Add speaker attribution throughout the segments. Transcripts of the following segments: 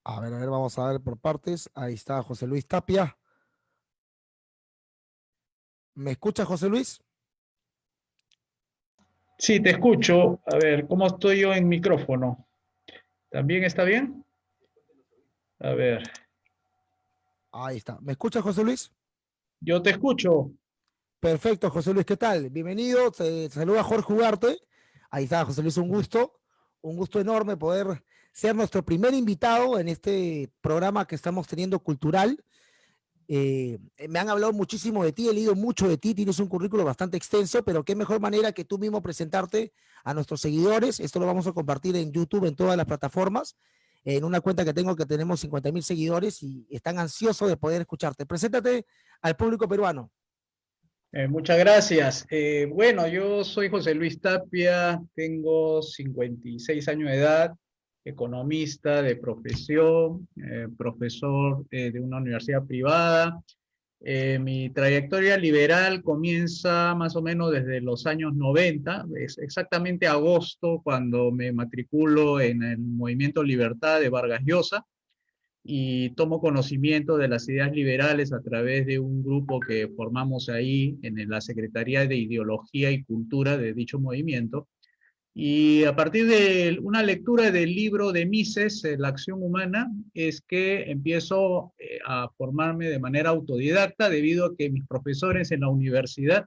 Speaker 1: A ver, vamos a ver por partes. Ahí está José Luis Tapia. ¿Me escucha, José Luis?
Speaker 2: Sí, te escucho. A ver, ¿cómo estoy yo en micrófono? ¿También está bien? A ver,
Speaker 1: Ahí está. ¿Me escucha, José Luis?
Speaker 2: yo te escucho.
Speaker 1: Perfecto, José Luis, ¿qué tal? Bienvenido, te saluda Jorge Ugarte. Ahí está, José Luis, un gusto enorme poder ser nuestro primer invitado en este programa que estamos teniendo cultural. Me han hablado muchísimo de ti, he leído mucho de ti, tienes un currículo bastante extenso, pero qué mejor manera que tú mismo presentarte a nuestros seguidores. Esto lo vamos a compartir en YouTube, en todas las plataformas, en una cuenta que tengo que tenemos 50,000 seguidores y están ansiosos de poder escucharte. Preséntate al público peruano.
Speaker 2: Muchas gracias. Bueno, yo soy José Luis Tapia, tengo 56 años de edad, economista de profesión, profesor de una universidad privada. Mi trayectoria liberal comienza más o menos desde los años 90, es exactamente agosto cuando me matriculo en el Movimiento Libertad de Vargas Llosa y tomo conocimiento de las ideas liberales a través de un grupo que formamos ahí en la Secretaría de Ideología y Cultura de dicho movimiento. Y a partir de una lectura del libro de Mises, La acción humana, es que empiezo a formarme de manera autodidacta debido a que mis profesores en la universidad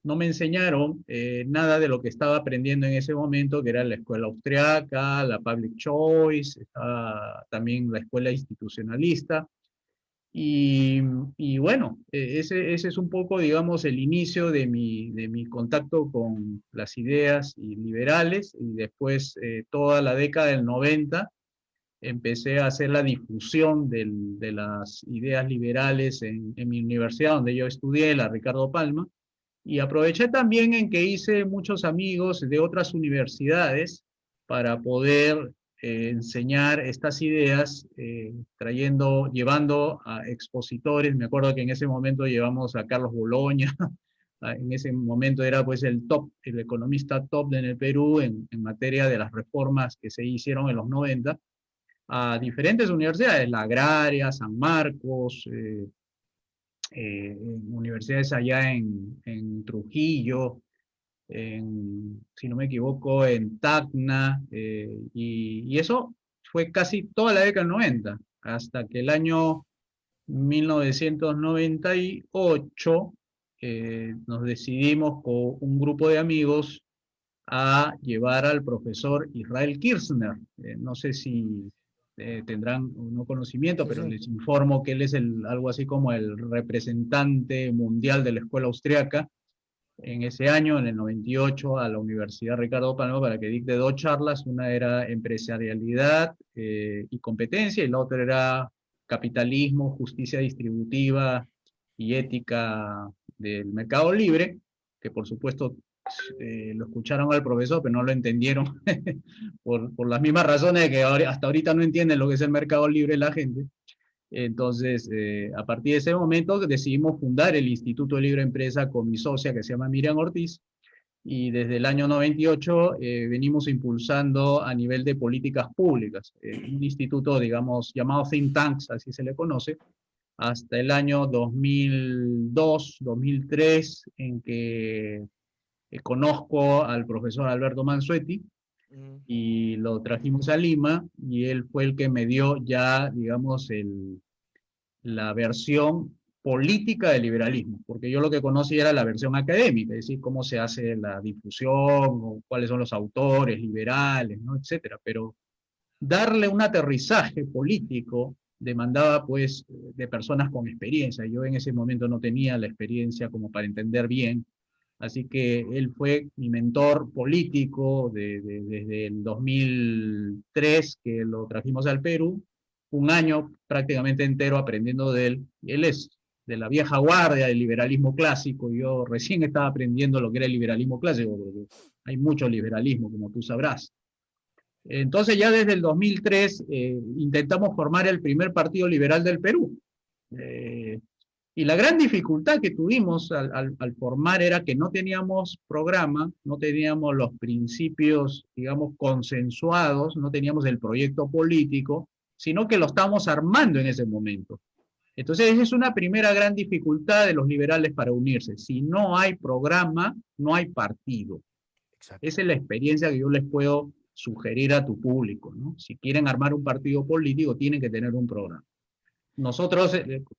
Speaker 2: no me enseñaron nada de lo que estaba aprendiendo en ese momento, que era la escuela austriaca, la public choice, también la escuela institucionalista. Y, y bueno, ese es un poco, digamos, el inicio de mi contacto con las ideas liberales y después toda la década del 90 empecé a hacer la difusión de las ideas liberales en mi universidad donde yo estudié, la Ricardo Palma, y aproveché también en que hice muchos amigos de otras universidades para poder enseñar estas ideas, llevando a expositores. Me acuerdo que en ese momento llevamos a Carlos Boloña, en ese momento era pues el top, el economista top en el Perú en materia de las reformas que se hicieron en los 90 a diferentes universidades, la Agraria, San Marcos, universidades allá en Trujillo, si no me equivoco, en Tacna, y eso fue casi toda la década del 90, hasta que el año 1998 nos decidimos con un grupo de amigos a llevar al profesor Israel Kirzner. No sé si tendrán no conocimiento,
Speaker 1: Sí,
Speaker 2: pero
Speaker 1: sí.
Speaker 2: les informo que él es algo así como el representante mundial de la escuela austriaca en ese año, en el 98, a la Universidad Ricardo Palma para que dicte dos charlas. Una era empresarialidad y competencia, y la otra era capitalismo, justicia distributiva y ética del mercado libre, que por supuesto lo escucharon al profesor, pero no lo entendieron por las mismas razones de que hasta ahorita no entienden lo que es el mercado libre la gente. Entonces, a partir de ese momento decidimos fundar el Instituto de Libre Empresa con mi socia que se llama Miriam Ortiz, y desde el año 98 venimos impulsando a nivel de políticas públicas, un instituto, digamos, llamado Think Tanks, así se le conoce, hasta el año 2002, 2003, en que conozco al profesor Alberto Mansueti
Speaker 1: Mm.
Speaker 2: y lo trajimos a Lima, y él fue el que me dio ya, digamos, la versión política del liberalismo, porque yo lo que conocía era la versión académica, es decir, cómo se hace la difusión, o cuáles son los autores liberales, ¿no? Etcétera, pero darle un aterrizaje político demandaba pues de personas con experiencia. Yo en ese momento no tenía la experiencia como para entender bien, así que él fue mi mentor político desde el 2003 que lo trajimos al Perú, un año prácticamente entero aprendiendo de él. Él es de la vieja guardia del liberalismo clásico, yo recién estaba aprendiendo lo que era el liberalismo clásico, porque hay mucho liberalismo, como tú sabrás. Entonces ya desde el 2003 intentamos formar el primer partido liberal del Perú. Eh, y la gran dificultad que tuvimos al formar era que no teníamos programa, no teníamos los principios, digamos, consensuados, no teníamos el proyecto político, sino que lo estamos armando en ese momento. Entonces, esa es una primera gran dificultad de los liberales para unirse. Si no hay programa, no hay partido.
Speaker 1: Exacto.
Speaker 2: Esa es la experiencia que yo les puedo sugerir a tu público, ¿no? Si quieren armar un partido político, tienen que tener un programa. Nosotros,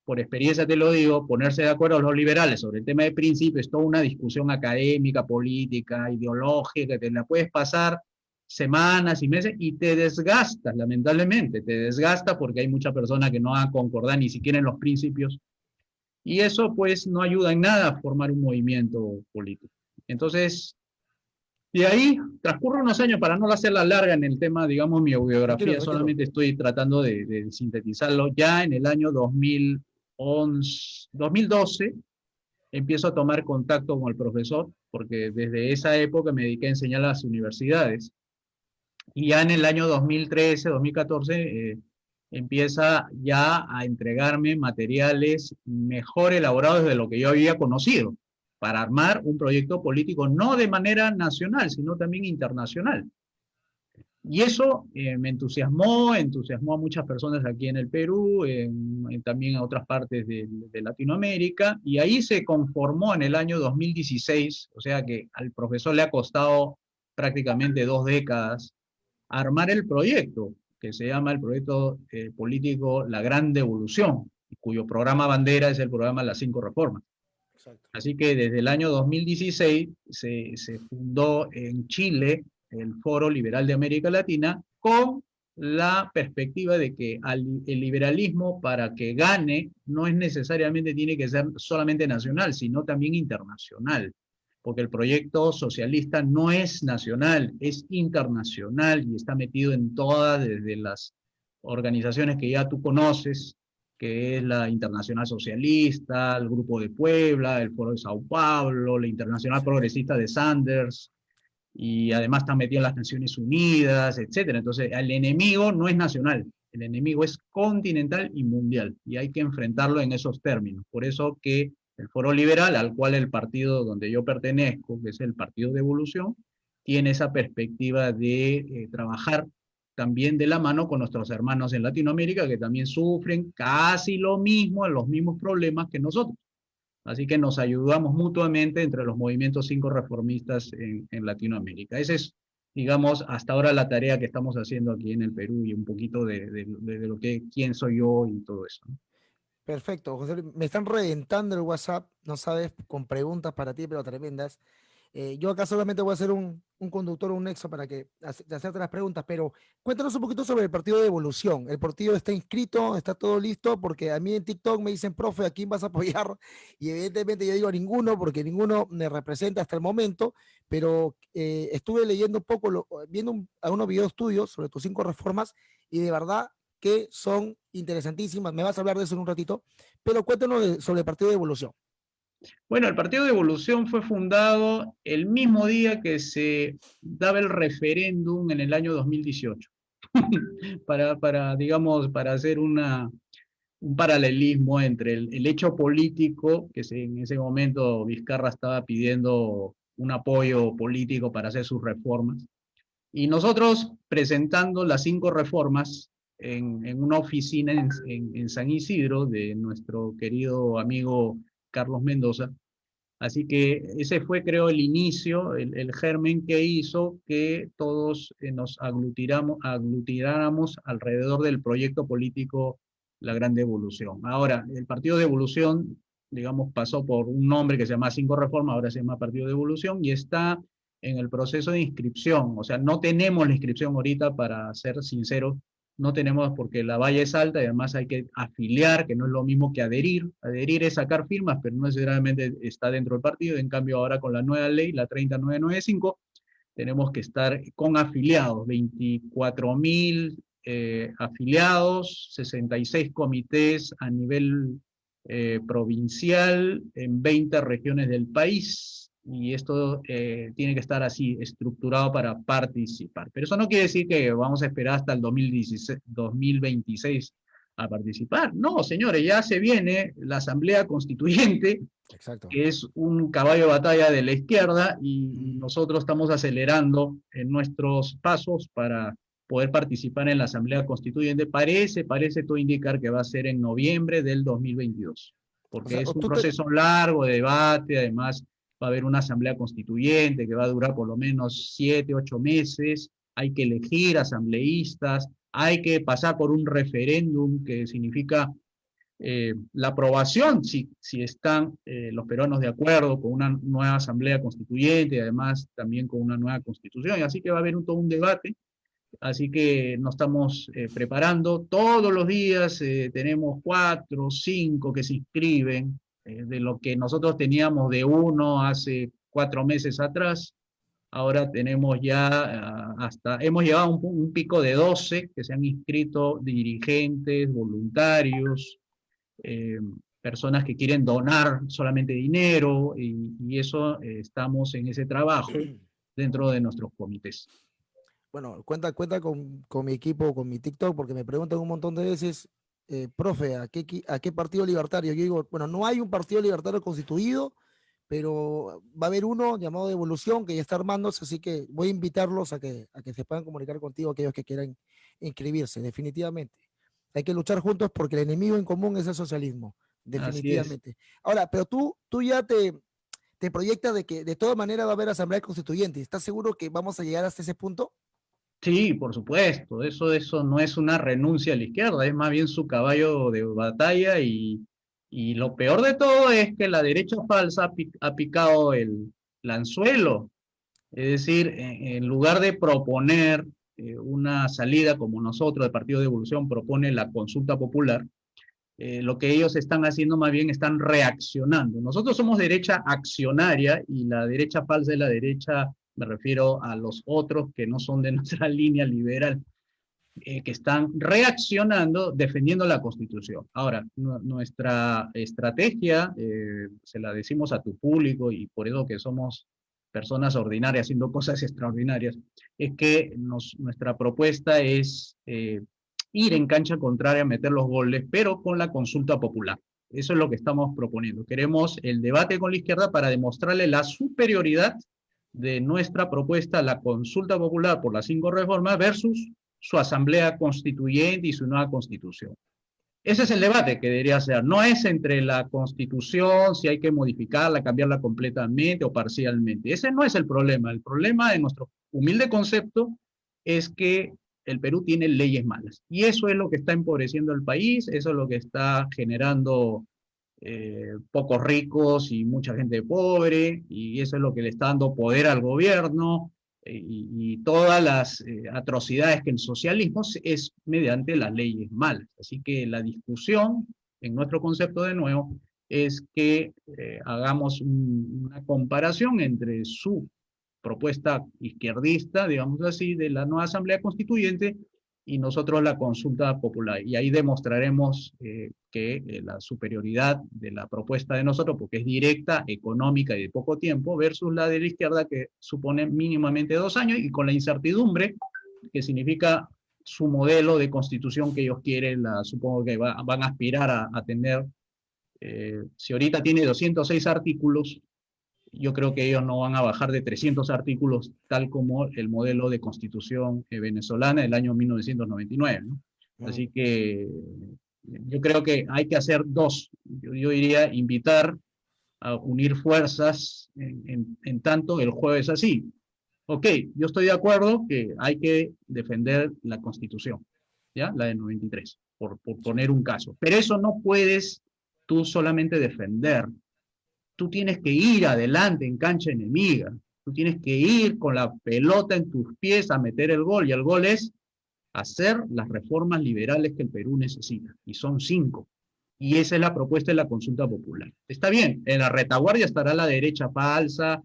Speaker 2: por experiencia te lo digo, ponerse de acuerdo a los liberales sobre el tema de principios es toda una discusión académica, política, ideológica, que te la puedes pasar semanas y meses y te desgastas, lamentablemente, te desgasta porque hay muchas personas que no van a concordar ni siquiera en los principios y eso pues no ayuda en nada a formar un movimiento político. Entonces, de ahí transcurren unos años, para no hacerla larga en el tema, digamos, mi biografía,
Speaker 1: Tranquilo.
Speaker 2: solamente estoy tratando de sintetizarlo. Ya en el año 2011, 2012 empiezo a tomar contacto con el profesor, porque desde esa época me dediqué a enseñar a las universidades. Y ya en el año 2013, 2014, empieza ya a entregarme materiales mejor elaborados de lo que yo había conocido, para armar un proyecto político no de manera nacional, sino también internacional. Y eso me entusiasmó a muchas personas aquí en el Perú, también a otras partes de Latinoamérica, y ahí se conformó en el año 2016, o sea que al profesor le ha costado prácticamente 2 décadas armar el proyecto, que se llama el proyecto político La Gran Devolución, cuyo programa bandera es el programa Las 5 Reformas.
Speaker 1: Exacto.
Speaker 2: Así que desde el año 2016 se fundó en Chile el Foro Liberal de América Latina con la perspectiva de que el liberalismo, para que gane, no es necesariamente tiene que ser solamente nacional, sino también internacional, porque el proyecto socialista no es nacional, es internacional y está metido en todas, desde las organizaciones que ya tú conoces, que es la Internacional Socialista, el Grupo de Puebla, el Foro de Sao Paulo, la Internacional Progresista de Sanders, y además está metido en las Naciones Unidas, etcétera. Entonces, el enemigo no es nacional, el enemigo es continental y mundial, y hay que enfrentarlo en esos términos. Por eso que el Foro Liberal, al cual el partido donde yo pertenezco, que es el Partido de Evolución, tiene esa perspectiva de trabajar también de la mano con nuestros hermanos en Latinoamérica, que también sufren casi lo mismo, los mismos problemas que nosotros. Así que nos ayudamos mutuamente entre los movimientos 5 reformistas en Latinoamérica. Esa es, digamos, hasta ahora la tarea que estamos haciendo aquí en el Perú y un poquito de lo que, quién soy yo y todo eso, ¿no?
Speaker 1: Perfecto, José Luis. Me están reventando el WhatsApp, no sabes, con preguntas para ti, pero tremendas. Yo acá solamente voy a ser un conductor, un nexo para que hacerte las preguntas, pero cuéntanos un poquito sobre el partido de Evolución. ¿El partido está inscrito? ¿Está todo listo? Porque a mí en TikTok me dicen, profe, ¿a quién vas a apoyar? Y evidentemente yo digo a ninguno, porque ninguno me representa hasta el momento, pero estuve leyendo un poco, viendo algunos videos tuyos sobre tus 5 reformas y de verdad que son interesantísimas. Me vas a hablar de eso en un ratito, pero cuéntanos sobre el partido de Evolución.
Speaker 2: Bueno, el Partido de Evolución fue fundado el mismo día que se daba el referéndum en el año 2018, digamos, para hacer un paralelismo entre el hecho político, que en ese momento Vizcarra estaba pidiendo un apoyo político para hacer sus reformas, y nosotros presentando las 5 reformas en una oficina en San Isidro de nuestro querido amigo Carlos Mendoza. Así que ese fue, creo, el inicio, el germen que hizo que todos nos aglutináramos alrededor del proyecto político La Gran Devolución. Ahora, el Partido de Evolución, digamos, pasó por un nombre que se llama 5 Reformas, ahora se llama Partido de Evolución, y está en el proceso de inscripción. O sea, no tenemos la inscripción ahorita, para ser sincero, no tenemos, porque la valla es alta y además hay que afiliar, que no es lo mismo que adherir. Adherir es sacar firmas, pero no necesariamente está dentro del partido. En cambio, ahora con la nueva ley, la 30995, tenemos que estar con afiliados, 24.000 afiliados, 66 comités a nivel provincial en 20 regiones del país, y esto tiene que estar así, estructurado para participar. Pero eso no quiere decir que vamos a esperar hasta el 2026 a participar. No, señores, ya se viene la Asamblea Constituyente,
Speaker 1: Exacto.
Speaker 2: que es un caballo de batalla de la izquierda, y nosotros estamos acelerando en nuestros pasos para poder participar en la Asamblea Constituyente. Parece todo indicar que va a ser en noviembre del 2022,
Speaker 1: O
Speaker 2: porque
Speaker 1: sea,
Speaker 2: es un proceso largo de debate. Además va a haber una Asamblea Constituyente que va a durar por lo menos 7, 8 meses, hay que elegir asambleístas, hay que pasar por un referéndum que significa la aprobación, si están los peruanos de acuerdo con una nueva asamblea constituyente y además también con una nueva constitución. Y así que va a haber todo un debate. Así que nos estamos preparando. Todos los días tenemos 4 o 5 que se inscriben, de lo que nosotros teníamos de uno hace 4 meses atrás. Ahora tenemos ya hemos llegado a un pico de 12 que se han inscrito, dirigentes, voluntarios, eh, personas que quieren donar solamente dinero, y eso estamos en ese trabajo dentro de nuestros comités.
Speaker 1: Bueno, cuenta con mi equipo, con mi TikTok, porque me preguntan un montón de veces, profe, a qué partido libertario? Yo digo, bueno, no hay un partido libertario constituido, pero va a haber uno llamado de Evolución que ya está armándose, así que voy a invitarlos a que se puedan comunicar contigo, aquellos que quieran inscribirse, definitivamente. Hay que luchar juntos porque el enemigo en común es el socialismo,
Speaker 2: Así es.
Speaker 1: definitivamente. Ahora, pero tú ya te proyectas de que de todas maneras va a haber asamblea constituyente. ¿Estás seguro que vamos a llegar hasta ese punto?
Speaker 2: Sí, por supuesto, eso no es una renuncia a la izquierda, es más bien su caballo de batalla, y lo peor de todo es que la derecha falsa ha picado el anzuelo. Es decir, en lugar de proponer una salida como nosotros, el Partido de Evolución, propone la consulta popular, lo que ellos están haciendo más bien están reaccionando. Nosotros somos derecha accionaria y la derecha falsa es la derecha, me refiero a los otros que no son de nuestra línea liberal, que están reaccionando defendiendo la Constitución. Ahora, nuestra estrategia, se la decimos a tu público y por eso que somos personas ordinarias haciendo cosas extraordinarias, es que nuestra propuesta es ir en cancha contraria, meter los goles, pero con la consulta popular. Eso es lo que estamos proponiendo. Queremos el debate con la izquierda para demostrarle la superioridad de nuestra propuesta, la consulta popular por las 5 reformas versus su asamblea constituyente y su nueva constitución. Ese es el debate que debería ser. No es entre la constitución, si hay que modificarla, cambiarla completamente o parcialmente. Ese no es el problema. El problema de nuestro humilde concepto es que el Perú tiene leyes malas. Y eso es lo que está empobreciendo el país, eso es lo que está generando pocos ricos y mucha gente pobre, y eso es lo que le está dando poder al gobierno, y todas las atrocidades que el socialismo es mediante las leyes malas. Así que la discusión, en nuestro concepto de nuevo, es que hagamos una comparación entre su propuesta izquierdista, digamos así, de la nueva Asamblea Constituyente y nosotros la consulta popular. Y ahí demostraremos que la superioridad de la propuesta de nosotros, porque es directa, económica y de poco tiempo, versus la de la izquierda, que supone mínimamente 2 años, y con la incertidumbre que significa su modelo de constitución que ellos quieren. Supongo que van a aspirar a tener, si ahorita tiene 206 artículos, yo creo que ellos no van a bajar de 300 artículos, tal como el modelo de constitución venezolana del año 1999, ¿no? Así que yo creo que hay que hacer dos. Yo diría invitar a unir fuerzas en tanto el juego es así. Ok, yo estoy de acuerdo que hay que defender la Constitución, ¿ya? La de 93, por poner un caso. Pero eso no puedes tú solamente defender. Tú tienes que ir adelante en cancha enemiga. Tú tienes que ir con la pelota en tus pies a meter el gol. Y el gol es hacer las reformas liberales que el Perú necesita. Y son 5. Y esa es la propuesta de la consulta popular. Está bien, en la retaguardia estará la derecha falsa,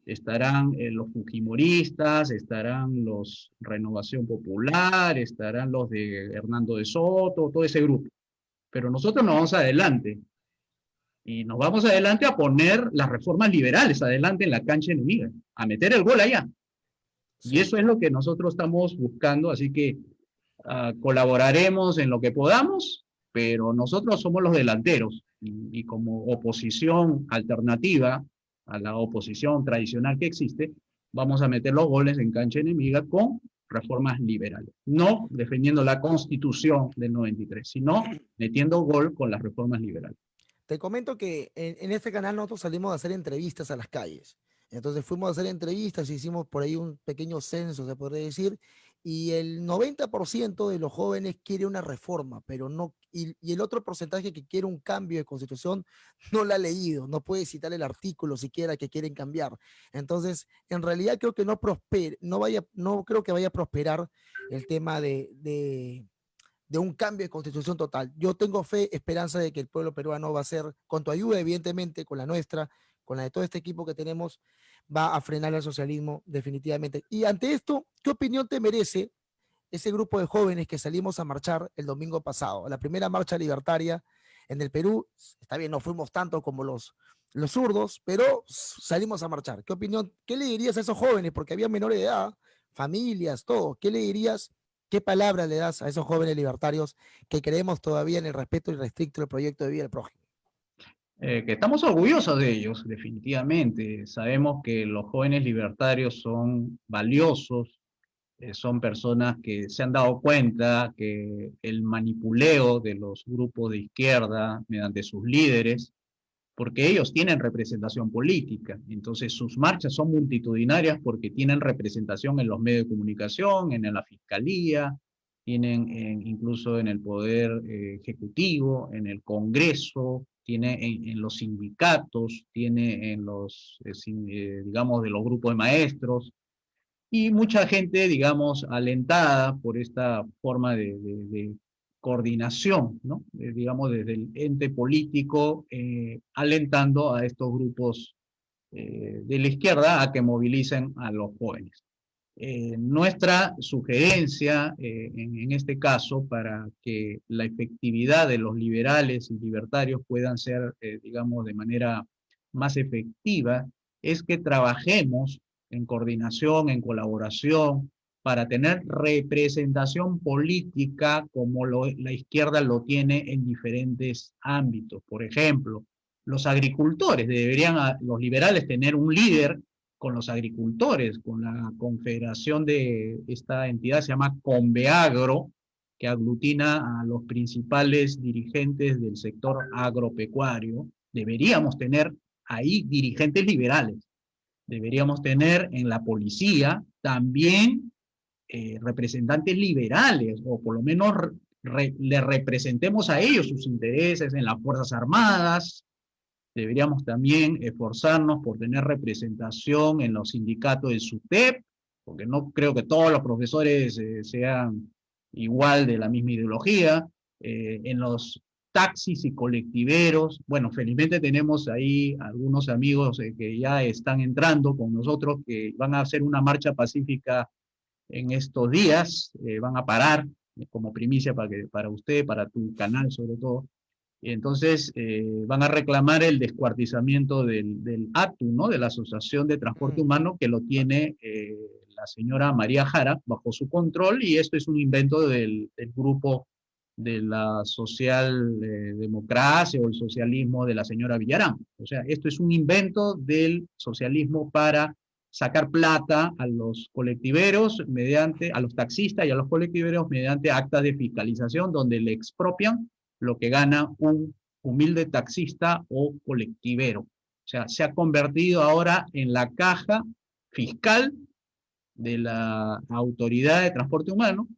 Speaker 2: estarán los fujimoristas, estarán los Renovación Popular, estarán los de Hernando de Soto, todo ese grupo. Pero nosotros nos vamos adelante. Y nos vamos adelante a poner las reformas liberales adelante en la cancha enemiga, a meter el gol allá. Sí. Y eso es lo que nosotros estamos buscando, así que colaboraremos en lo que podamos, pero nosotros somos los delanteros, y como oposición alternativa a la oposición tradicional que existe, vamos a meter los goles en cancha enemiga con reformas liberales. No defendiendo la Constitución del 93, sino metiendo gol con las reformas liberales.
Speaker 1: Te comento que en este canal nosotros salimos a hacer entrevistas a las calles. Entonces fuimos a hacer entrevistas, hicimos por ahí un pequeño censo, se podría decir, y el 90% de los jóvenes quiere una reforma, pero no, y el otro porcentaje que quiere un cambio de constitución no la ha leído, no puede citar el artículo siquiera que quieren cambiar. Entonces, en realidad creo que no prospere, no creo que vaya a prosperar el tema de un cambio de constitución total. Yo tengo fe, esperanza de que el pueblo peruano va a ser, con tu ayuda, evidentemente, con la nuestra, con la de todo este equipo que tenemos, va a frenar el socialismo definitivamente. Y ante esto, ¿qué opinión te merece ese grupo de jóvenes que salimos a marchar el domingo pasado? La primera marcha libertaria en el Perú, está bien, no fuimos tanto como los zurdos, pero salimos a marchar. ¿Qué opinión, qué le dirías a esos jóvenes? Porque había menores de edad, familias, todo. ¿Qué le dirías? ¿Qué palabra le das a esos jóvenes libertarios que creemos todavía en el respeto irrestricto del proyecto de vida del prójimo?
Speaker 2: Que estamos orgullosos de ellos, definitivamente. Sabemos que los jóvenes libertarios son valiosos, son personas que se han dado cuenta que el manipuleo de los grupos de izquierda mediante sus líderes, porque ellos tienen representación política, entonces sus marchas son multitudinarias porque tienen representación en los medios de comunicación, en la fiscalía, tienen incluso en el poder ejecutivo, en el Congreso, tiene en los sindicatos, tiene en los, digamos, de los grupos de maestros, y mucha gente, digamos, alentada por esta forma de coordinación, ¿no? Digamos, desde el ente político, alentando a estos grupos de la izquierda a que movilicen a los jóvenes. Nuestra sugerencia, en este caso, para que la efectividad de los liberales y libertarios puedan ser, digamos, de manera más efectiva, es que trabajemos en coordinación, en colaboración, para tener representación política como la izquierda lo tiene en diferentes ámbitos. Por ejemplo, los agricultores deberían, los liberales, tener un líder con los agricultores, con la confederación de esta entidad, se llama Conveagro, que aglutina a los principales dirigentes del sector agropecuario. Deberíamos tener ahí dirigentes liberales. Deberíamos tener en la policía también representantes liberales, o por lo menos le representemos a ellos sus intereses en las Fuerzas Armadas. Deberíamos también esforzarnos por tener representación en los sindicatos del SUTEP, porque no creo que todos los profesores sean igual de la misma ideología, en los taxis y colectiveros. Bueno, felizmente tenemos ahí algunos amigos que ya están entrando con nosotros, que van a hacer una marcha pacífica en estos días, van a parar como primicia para usted, para tu canal sobre todo. Y entonces van a reclamar el descuartizamiento del ATU, ¿no? De la Asociación de Transporte Humano, que lo tiene la señora María Jara bajo su control, y esto es un invento del grupo de la socialdemocracia o el socialismo de la señora Villarán. O sea, esto es un invento del socialismo para sacar plata a los colectiveros mediante, a los taxistas y a los colectiveros mediante actas de fiscalización donde le expropian lo que gana un humilde taxista o colectivero. O sea, se ha convertido ahora en la caja fiscal de la Autoridad de Transporte Urbano,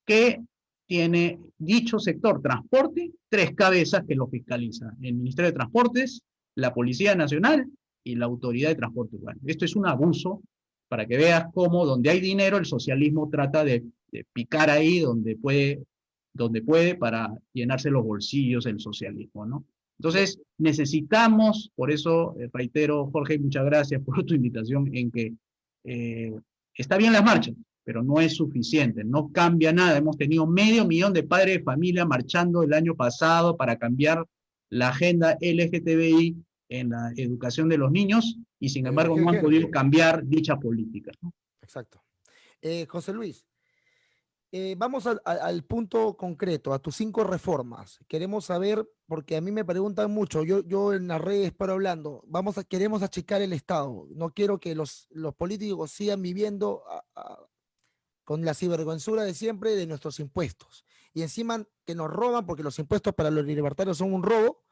Speaker 2: que tiene dicho sector transporte, tres cabezas que lo fiscalizan: el Ministerio de Transportes, la Policía Nacional y la Autoridad de Transporte Urbano. Esto es un abuso, para que veas cómo donde hay dinero el socialismo trata de picar ahí donde puede para llenarse los bolsillos el socialismo, ¿no? Entonces necesitamos, por eso reitero, Jorge, muchas gracias por tu invitación, en que está bien las marchas, pero no es suficiente, no cambia nada. Hemos tenido 500.000 de padres de familia marchando el año pasado para cambiar la agenda LGTBI en la educación de los niños, y sin embargo no han podido cambiar dicha política, ¿no?
Speaker 1: Exacto. José Luis, vamos al punto concreto, a tus 5 reformas. Queremos saber, porque a mí me preguntan mucho, yo en las redes paro hablando, queremos achicar el Estado, no quiero que los políticos sigan viviendo con la sinvergüenzura de siempre de nuestros impuestos. Y encima que nos roban, porque los impuestos para los libertarios son un robo,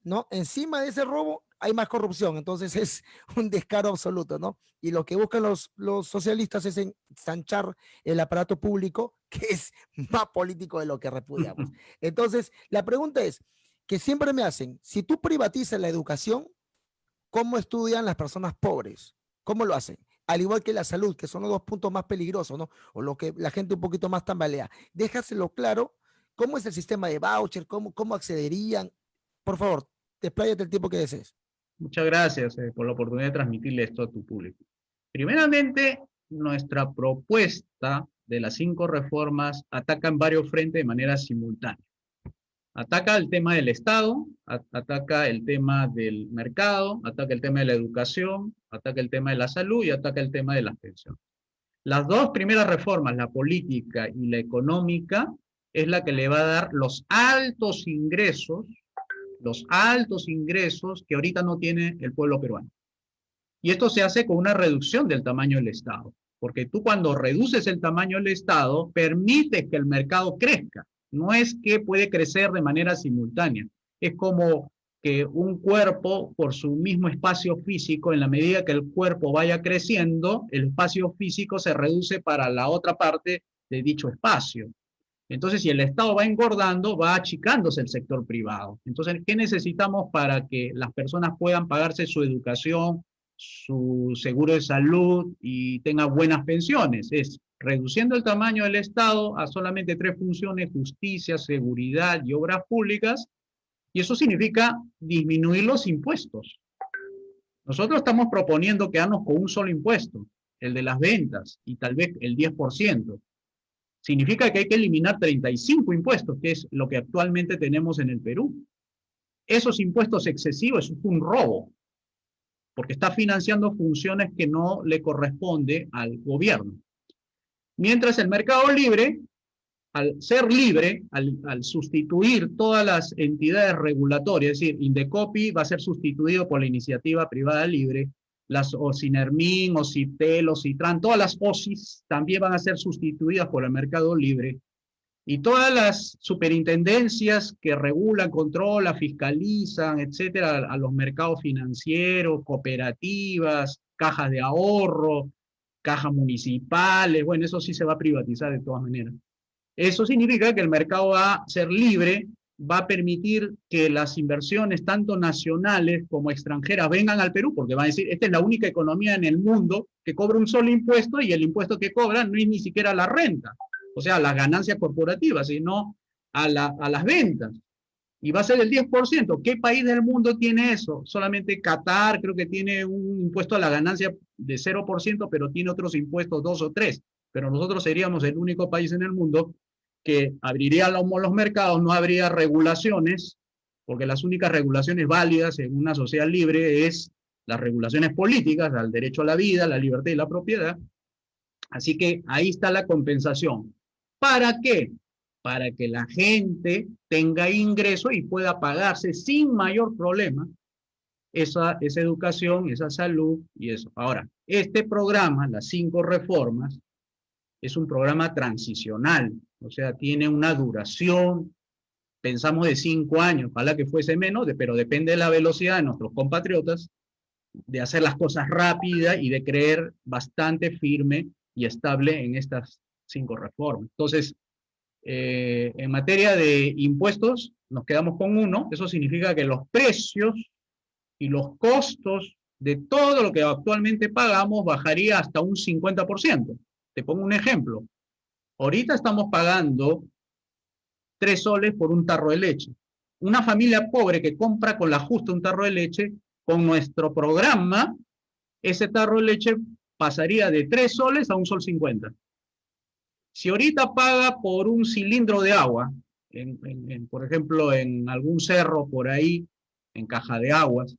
Speaker 1: ¿no? Encima de ese robo hay más corrupción, entonces es un descaro absoluto, ¿no? Y lo que buscan los socialistas es ensanchar el aparato público, que es más político de lo que repudiamos. Entonces, la pregunta es, que siempre me hacen, si tú privatizas la educación, ¿cómo estudian las personas pobres? ¿Cómo lo hacen? Al igual que la salud, que son los dos puntos más peligrosos, ¿no? O lo que la gente un poquito más tambalea. Déjaselo claro, ¿cómo es el sistema de voucher? ¿Cómo accederían? Por favor, despláyate el tiempo que desees.
Speaker 2: Muchas gracias por la oportunidad de transmitirle esto a tu público. Primeramente, nuestra propuesta de las 5 reformas ataca en varios frentes de manera simultánea. Ataca el tema del Estado, ataca el tema del mercado, ataca el tema de la educación, ataca el tema de la salud y ataca el tema de las pensiones. Las 2 primeras reformas, la política y la económica, es la que le va a dar los altos ingresos que ahorita no tiene el pueblo peruano. Y esto se hace con una reducción del tamaño del Estado, porque tú cuando reduces el tamaño del Estado, permites que el mercado crezca. No es que puede crecer de manera simultánea. Es como que un cuerpo, por su mismo espacio físico, en la medida que el cuerpo vaya creciendo, el espacio físico se reduce para la otra parte de dicho espacio. Entonces, si el Estado va engordando, va achicándose el sector privado. Entonces, ¿qué necesitamos para que las personas puedan pagarse su educación, su seguro de salud y tengan buenas pensiones? Es reduciendo el tamaño del Estado a solamente 3 funciones: justicia, seguridad y obras públicas, y eso significa disminuir los impuestos. Nosotros estamos proponiendo quedarnos con un solo impuesto, el de las ventas, y tal vez el 10%. Significa que hay que eliminar 35 impuestos, que es lo que actualmente tenemos en el Perú. Esos impuestos excesivos es un robo, porque está financiando funciones que no le corresponde al gobierno. Mientras el mercado libre, al ser libre, al sustituir todas las entidades regulatorias, es decir, Indecopi va a ser sustituido por la iniciativa privada libre, las OSINERMIN, OSIPTEL, OSITRAN, todas las OSIs también van a ser sustituidas por el mercado libre, y todas las superintendencias que regulan, controlan, fiscalizan, etcétera, a los mercados financieros, cooperativas, cajas de ahorro, cajas municipales, bueno, eso sí se va a privatizar de todas maneras. Eso significa que el mercado va a ser libre, va a permitir que las inversiones, tanto nacionales como extranjeras, vengan al Perú, porque van a decir, esta es la única economía en el mundo que cobra un solo impuesto, y el impuesto que cobra no es ni siquiera la renta, o sea, las ganancias corporativas, sino a las ventas. Y va a ser el 10%. ¿Qué país del mundo tiene eso? Solamente Qatar creo que tiene un impuesto a la ganancia de 0%, pero tiene otros impuestos 2 o 3. Pero nosotros seríamos el único país en el mundo que abriría los mercados, no habría regulaciones, porque las únicas regulaciones válidas en una sociedad libre es las regulaciones políticas, al derecho a la vida, la libertad y la propiedad. Así que ahí está la compensación. ¿Para qué? Para que la gente tenga ingreso y pueda pagarse sin mayor problema esa educación, esa salud y eso. Ahora, este programa, las 5 reformas, es un programa transicional, o sea, tiene una duración, pensamos de 5 años, ojalá que fuese menos, pero depende de la velocidad de nuestros compatriotas, de hacer las cosas rápidas y de creer bastante firme y estable en estas 5 reformas. Entonces, en materia de impuestos, nos quedamos con 1, eso significa que los precios y los costos de todo lo que actualmente pagamos bajaría hasta un 50%. Te pongo un ejemplo. Ahorita estamos pagando 3 soles por un tarro de leche. Una familia pobre que compra con la justa un tarro de leche, con nuestro programa, ese tarro de leche pasaría de 3 soles a 1,50 sol. Si ahorita paga por un cilindro de agua, por ejemplo, en algún cerro por ahí, en Caja de Aguas,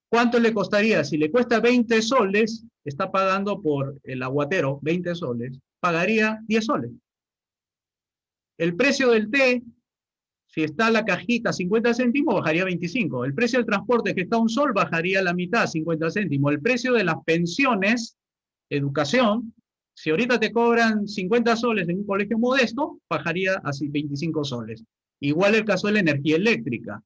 Speaker 2: ¿cuánto le costaría? Si le cuesta 20 soles, está pagando por el aguatero 20 soles, pagaría 10 soles. El precio del té, si está la cajita 50 céntimos, bajaría 25. El precio del transporte, que está a 1 sol, bajaría la mitad, 50 céntimos. El precio de las pensiones, educación, Si ahorita te cobran 50 soles en un colegio modesto, bajaría a 25 soles. Igual el caso de la energía eléctrica.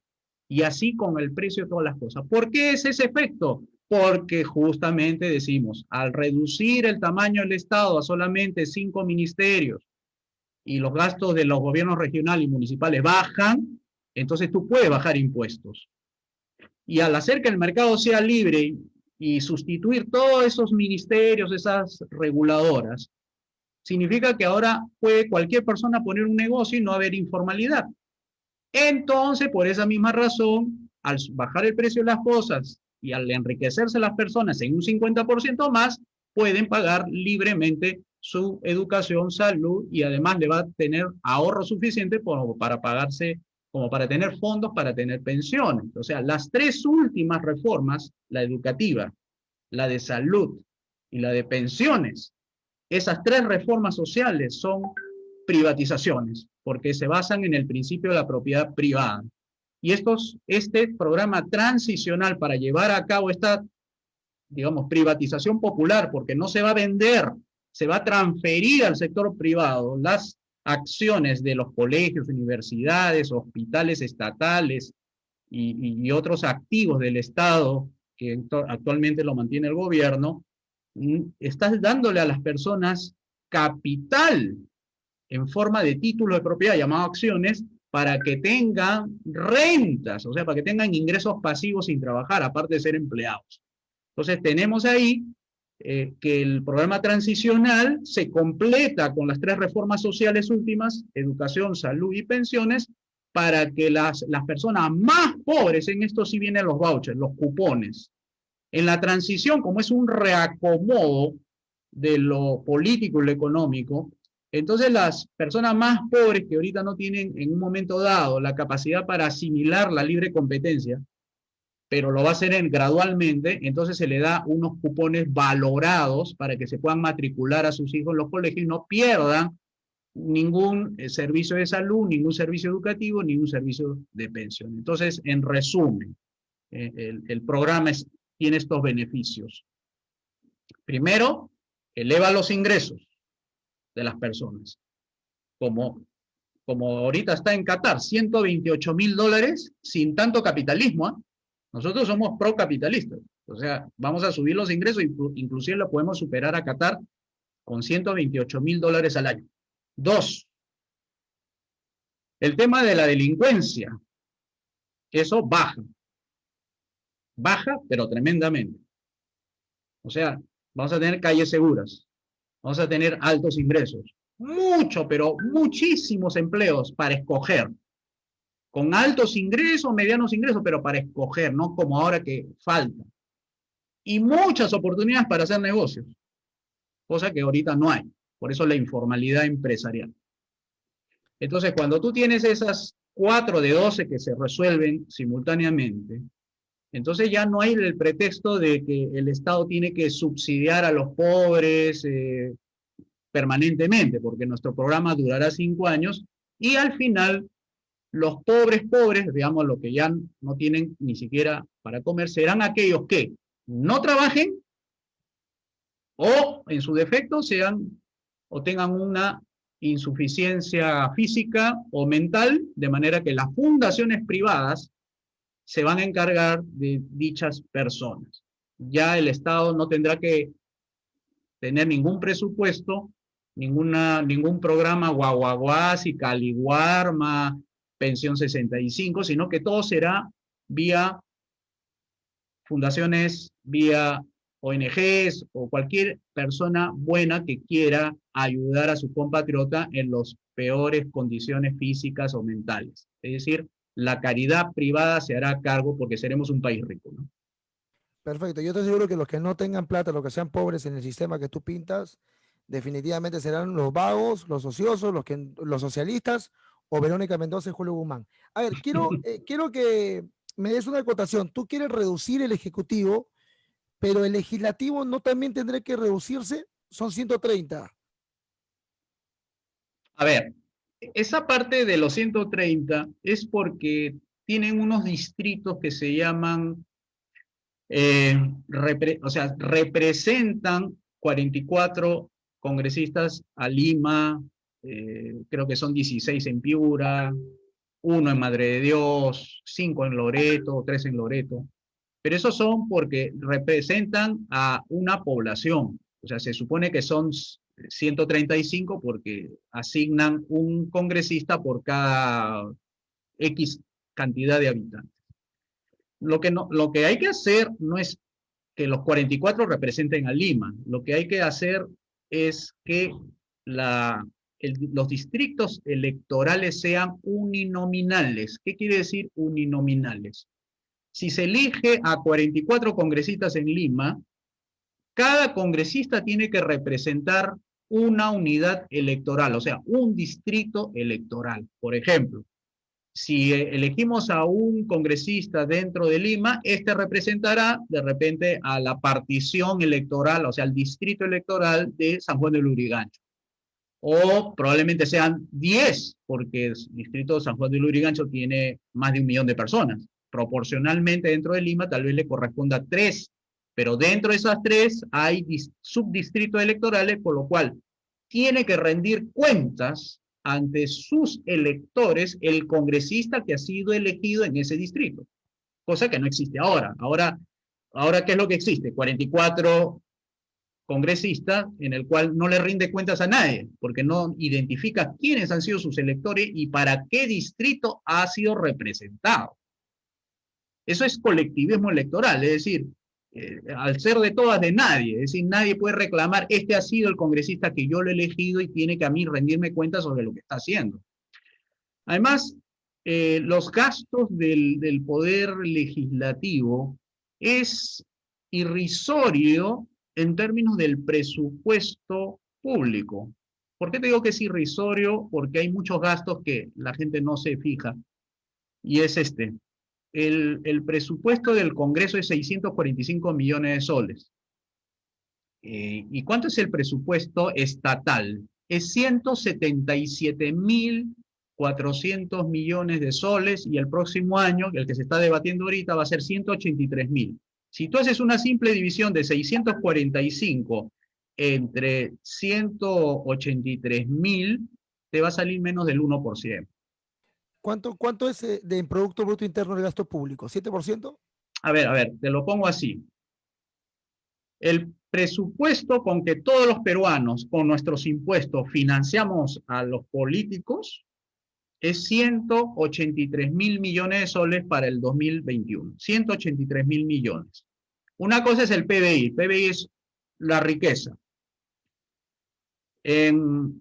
Speaker 2: Y así con el precio de todas las cosas. ¿Por qué es ese efecto? Porque justamente decimos, al reducir el tamaño del Estado a solamente 5 ministerios y los gastos de los gobiernos regionales y municipales bajan, entonces tú puedes bajar impuestos. Y al hacer que el mercado sea libre y sustituir todos esos ministerios, esas reguladoras, significa que ahora puede cualquier persona poner un negocio y no haber informalidad. Entonces, por esa misma razón, al bajar el precio de las cosas y al enriquecerse las personas en un 50% más, pueden pagar libremente su educación, salud, y además le va a tener ahorro suficiente para pagarse, como para tener fondos, para tener pensiones. O sea, las tres últimas reformas, la educativa, la de salud y la de pensiones, esas tres reformas sociales son privatizaciones, porque se basan en el principio de la propiedad privada. Y este programa transicional para llevar a cabo esta, digamos, privatización popular, porque no se va a vender, se va a transferir al sector privado las acciones de los colegios, universidades, hospitales estatales y otros activos del Estado que actualmente lo mantiene el gobierno. Estás dándole a las personas capital en forma de título de propiedad llamado acciones para que tengan rentas, o sea, para que tengan ingresos pasivos sin trabajar, aparte de ser empleados. Entonces tenemos ahí que el programa transicional se completa con las tres reformas sociales últimas, educación, salud y pensiones, para que las personas más pobres, en esto sí vienen los vouchers, los cupones. En la transición, como es un reacomodo de lo político y lo económico, entonces las personas más pobres que ahorita no tienen en un momento dado la capacidad para asimilar la libre competencia, pero lo va a hacer gradualmente, entonces se le da unos cupones valorados para que se puedan matricular a sus hijos en los colegios y no pierdan ningún servicio de salud, ningún servicio educativo, ningún servicio de pensión. Entonces, en resumen, el programa tiene estos beneficios. Primero, eleva los ingresos de las personas, como ahorita está en Qatar, $128.000 sin tanto capitalismo, ¿eh? Nosotros somos procapitalistas, o sea, vamos a subir los ingresos, inclusive lo podemos superar a Qatar con $128.000 al año. Dos, el tema de la delincuencia, eso baja, pero tremendamente. O sea, vamos a tener calles seguras, vamos a tener altos ingresos, pero muchísimos empleos para escoger, con altos ingresos, medianos ingresos, pero para escoger, no como ahora que falta. Y muchas oportunidades para hacer negocios, cosa que ahorita no hay. Por eso la informalidad empresarial. Entonces, cuando tú tienes esas 4 de 12 que se resuelven simultáneamente, entonces ya no hay el pretexto de que el Estado tiene que subsidiar a los pobres permanentemente, porque nuestro programa durará 5 años y al final los pobres, digamos, los que ya no tienen ni siquiera para comer, serán aquellos que no trabajen o, en su defecto, tengan una insuficiencia física o mental, de manera que las fundaciones privadas se van a encargar de dichas personas. Ya el Estado no tendrá que tener ningún presupuesto, ningún programa Guaguaguasi, Caliguarma, Pensión 65, sino que todo será vía fundaciones, vía ONGs o cualquier persona buena que quiera ayudar a su compatriota en las peores condiciones físicas o mentales. Es decir, la caridad privada se hará cargo porque seremos un país rico, ¿no?
Speaker 1: Perfecto. Yo estoy seguro que los que no tengan plata, los que sean pobres en el sistema que tú pintas, definitivamente serán los vagos, los ociosos, los socialistas o Verónica Mendoza y Julio Guzmán. A ver, quiero que me des una acotación. Tú quieres reducir el Ejecutivo, pero el Legislativo no también tendrá que reducirse. Son 130.
Speaker 2: A ver, esa parte de los 130 es porque tienen unos distritos que se llaman, representan 44 congresistas a Lima, creo que son 16 en Piura, 1 en Madre de Dios, 5 en Loreto, 3 en Loreto. Pero esos son porque representan a una población. O sea, se supone que son 135 porque asignan un congresista por cada X cantidad de habitantes. Lo que hay que hacer no es que los 44 representen a Lima. Lo que hay que hacer es que los distritos electorales sean uninominales. ¿Qué quiere decir uninominales? Si se elige a 44 congresistas en Lima, cada congresista tiene que representar una unidad electoral, o sea, un distrito electoral. Por ejemplo, si elegimos a un congresista dentro de Lima, este representará de repente a la partición electoral, o sea, al distrito electoral de San Juan del Lurigancho. O probablemente sean 10, porque el distrito de San Juan del Lurigancho tiene más de 1 millón de personas. Proporcionalmente dentro de Lima tal vez le corresponda 3, pero dentro de esas 3 hay subdistritos electorales, por lo cual tiene que rendir cuentas ante sus electores el congresista que ha sido elegido en ese distrito, cosa que no existe ahora. Ahora ¿qué es lo que existe? 44 congresistas en el cual no le rinde cuentas a nadie, porque no identifica quiénes han sido sus electores y para qué distrito ha sido representado. Eso es colectivismo electoral, es decir, al ser de todas de nadie, es decir, nadie puede reclamar, este ha sido el congresista que yo lo he elegido y tiene que a mí rendirme cuenta sobre lo que está haciendo. Además, los gastos del poder legislativo es irrisorio en términos del presupuesto público. ¿Por qué te digo que es irrisorio? Porque hay muchos gastos que la gente no se fija, y es este. El presupuesto del Congreso es 645 millones de soles. ¿Y cuánto es el presupuesto estatal? Es 177.400 millones de soles, y el próximo año, el que se está debatiendo ahorita, va a ser 183.000. Si tú haces una simple división de 645 entre 183.000, te va a salir menos del 1%.
Speaker 1: ¿Cuánto es de Producto Bruto Interno del gasto público? ¿7%?
Speaker 2: A ver, te lo pongo así. El presupuesto con que todos los peruanos, con nuestros impuestos, financiamos a los políticos es 183.000 millones de soles para el 2021. 183.000 millones. Una cosa es el PBI. El PBI es la riqueza.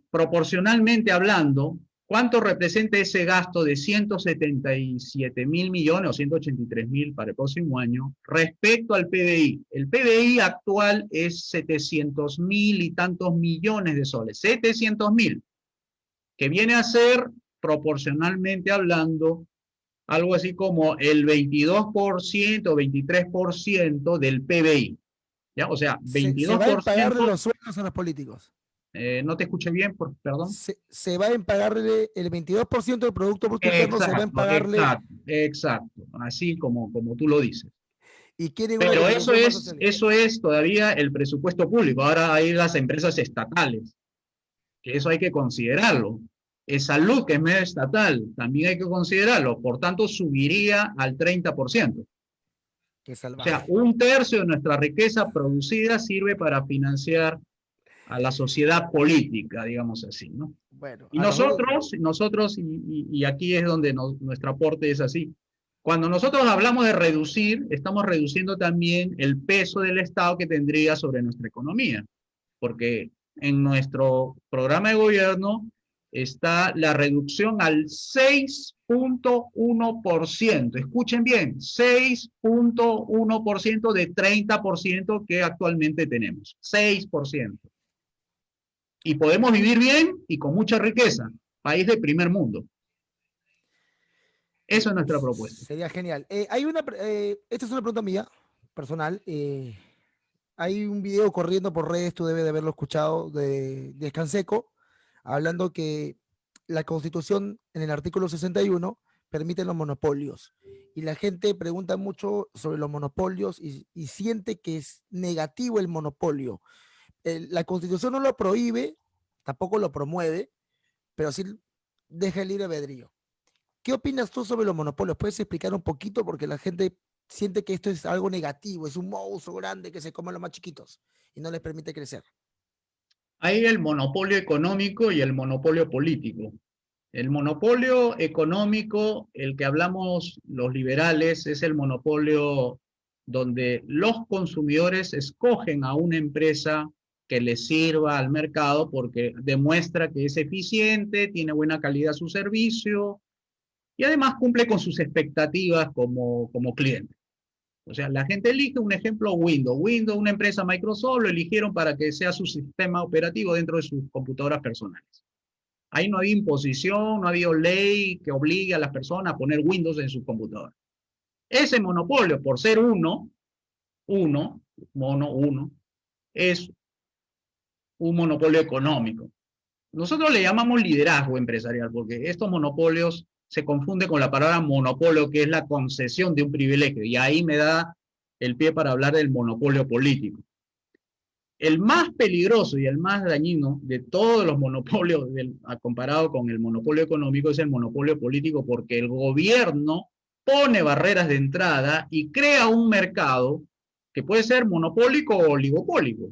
Speaker 2: Proporcionalmente hablando, ¿cuánto representa ese gasto de 177.000 millones o 183.000 para el próximo año respecto al PBI? El PBI actual es 700.000 y tantos millones de soles. 700.000, que viene a ser, proporcionalmente hablando, algo así como el 22% o 23% del PBI. ¿Ya? O sea, 22%.
Speaker 1: Se va a pagarle los sueldos a los políticos.
Speaker 2: No te escuché bien, perdón.
Speaker 1: Se va a pagarle el 22% del Producto Bruto Interno, se va a pagarle.
Speaker 2: Exacto, así como tú lo dices.
Speaker 1: Y
Speaker 2: pero eso es todavía el presupuesto público. Ahora hay las empresas estatales, que eso hay que considerarlo. Es salud, que es medio estatal, también hay que considerarlo. Por tanto, subiría al 30%.
Speaker 1: Qué salvaje.
Speaker 2: O sea, 1/3 de nuestra riqueza producida sirve para financiar a la sociedad política, digamos así, ¿no?
Speaker 1: Bueno,
Speaker 2: y nosotros, y aquí es donde nuestro aporte es así. Cuando nosotros hablamos de reducir, estamos reduciendo también el peso del Estado que tendría sobre nuestra economía, porque en nuestro programa de gobierno está la reducción al 6.1%. Escuchen bien, 6.1% de 30% que actualmente tenemos. 6%. Y podemos vivir bien y con mucha riqueza. País de primer mundo. Eso es nuestra propuesta.
Speaker 1: Sería genial. Esta es una pregunta mía, personal. Hay un video corriendo por redes, tú debes de haberlo escuchado, de Canseco, hablando que la Constitución en el artículo 61 permite los monopolios. Y la gente pregunta mucho sobre los monopolios y siente que es negativo el monopolio. La Constitución no lo prohíbe, tampoco lo promueve, pero sí deja el libre albedrío. ¿Qué opinas tú sobre los monopolios? ¿Puedes explicar un poquito? Porque la gente siente que esto es algo negativo, es un monstruo grande que se come a los más chiquitos y no les permite crecer.
Speaker 2: Hay el monopolio económico y el monopolio político. El monopolio económico, el que hablamos los liberales, es el monopolio donde los consumidores escogen a una empresa que les sirva al mercado porque demuestra que es eficiente, tiene buena calidad su servicio y además cumple con sus expectativas como cliente. O sea, la gente elige, un ejemplo, Windows. Windows, una empresa Microsoft, lo eligieron para que sea su sistema operativo dentro de sus computadoras personales. Ahí no había imposición, no había ley que obligue a las personas a poner Windows en sus computadoras. Ese monopolio, por ser uno, es un monopolio económico. Nosotros le llamamos liderazgo empresarial, porque estos monopolios se confunden con la palabra monopolio, que es la concesión de un privilegio, y ahí me da el pie para hablar del monopolio político. El más peligroso y el más dañino de todos los monopolios, comparado con el monopolio económico, es el monopolio político, porque el gobierno pone barreras de entrada y crea un mercado que puede ser monopólico o oligopólico.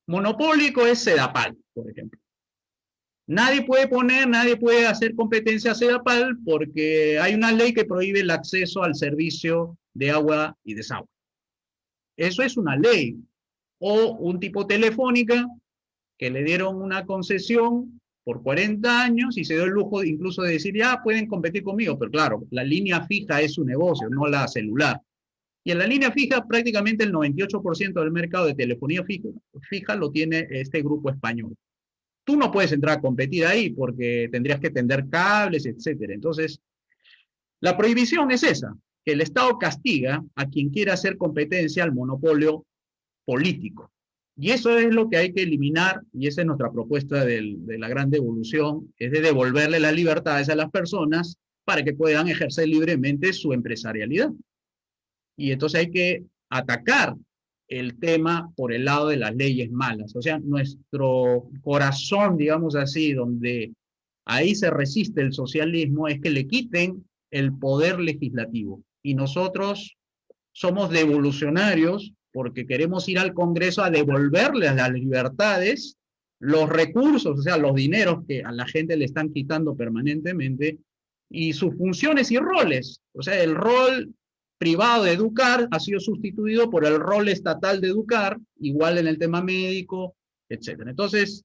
Speaker 2: Monopólico es Sedapal, por ejemplo. Nadie puede hacer competencia a Sedapal porque hay una ley que prohíbe el acceso al servicio de agua y desagüe. Eso es una ley. O un tipo Telefónica que le dieron una concesión por 40 años y se dio el lujo incluso de decir, ya pueden competir conmigo, pero claro, la línea fija es su negocio, no la celular. Y en la línea fija prácticamente el 98% del mercado de telefonía fija lo tiene este grupo español. Tú no puedes entrar a competir ahí porque tendrías que tender cables, etcétera. Entonces, la prohibición es esa, que el Estado castiga a quien quiera hacer competencia al monopolio político. Y eso es lo que hay que eliminar, y esa es nuestra propuesta de la gran devolución, es de devolverle las libertades a las personas para que puedan ejercer libremente su empresarialidad. Y entonces hay que atacar el tema por el lado de las leyes malas. O sea, nuestro corazón, digamos así, donde ahí se resiste el socialismo, es que le quiten el poder legislativo. Y nosotros somos devolucionarios porque queremos ir al Congreso a devolverles las libertades, los recursos, o sea, los dineros que a la gente le están quitando permanentemente, y sus funciones y roles. O sea, el rol privado de educar ha sido sustituido por el rol estatal de educar, igual en el tema médico, etcétera. Entonces,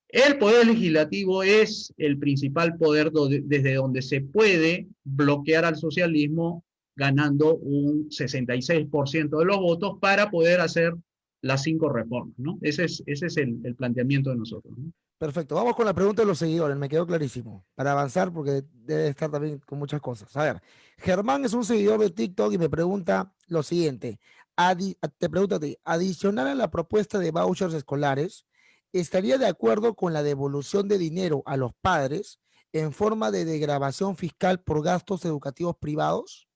Speaker 2: el poder legislativo es el principal poder desde donde se puede bloquear al socialismo ganando un 66% de los votos para poder hacer las 5 reformas, ¿no? Ese es el planteamiento de nosotros, ¿no?
Speaker 1: Perfecto, vamos con la pregunta de los seguidores, me quedó clarísimo, para avanzar porque debe estar también con muchas cosas. A ver, Germán es un seguidor de TikTok y me pregunta lo siguiente, te pregunto a ti, adicional a la propuesta de vouchers escolares, ¿estaría de acuerdo con la devolución de dinero a los padres en forma de degravación fiscal por gastos educativos privados?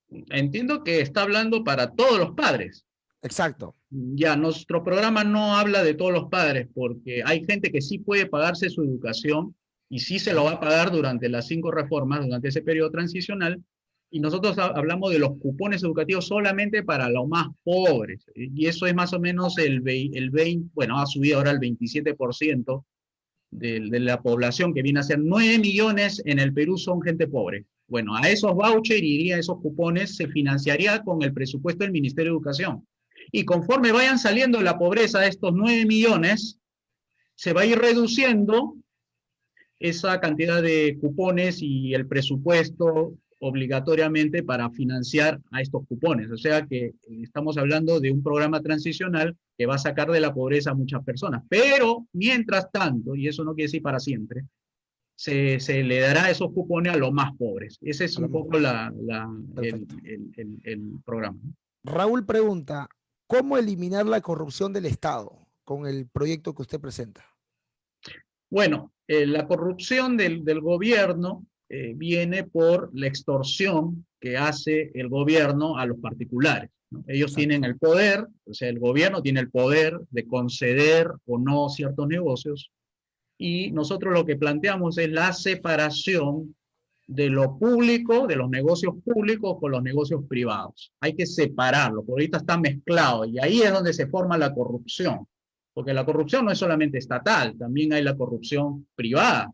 Speaker 2: Entiendo que está hablando para todos los padres.
Speaker 1: Exacto.
Speaker 2: Ya, nuestro programa no habla de todos los padres, porque hay gente que sí puede pagarse su educación y sí se lo va a pagar durante las 5 reformas, durante ese periodo transicional, y nosotros hablamos de los cupones educativos solamente para los más pobres, y eso es más o menos el 20, bueno, ha subido ahora el 27% de la población, que viene a ser 9 millones en el Perú, son gente pobre. Bueno, a esos vouchers iría, esos cupones, se financiaría con el presupuesto del Ministerio de Educación. Y conforme vayan saliendo de la pobreza de estos 9 millones, se va a ir reduciendo esa cantidad de cupones y el presupuesto obligatoriamente para financiar a estos cupones. O sea que estamos hablando de un programa transicional que va a sacar de la pobreza a muchas personas. Pero, mientras tanto, y eso no quiere decir para siempre, se le dará esos cupones a los más pobres. Ese es un poco el programa.
Speaker 1: Raúl pregunta, ¿cómo eliminar la corrupción del Estado con el proyecto que usted presenta?
Speaker 2: Bueno, la corrupción del gobierno viene por la extorsión que hace el gobierno a los particulares. ¿no? Ellos
Speaker 1: Exacto.
Speaker 2: tienen el poder, o sea, el gobierno tiene el poder de conceder o no ciertos negocios, y nosotros lo que planteamos es la separación de lo público, de los negocios públicos con los negocios privados. Hay que separarlo, porque ahorita está mezclado, y ahí es donde se forma la corrupción, porque la corrupción no es solamente estatal, también hay la corrupción privada.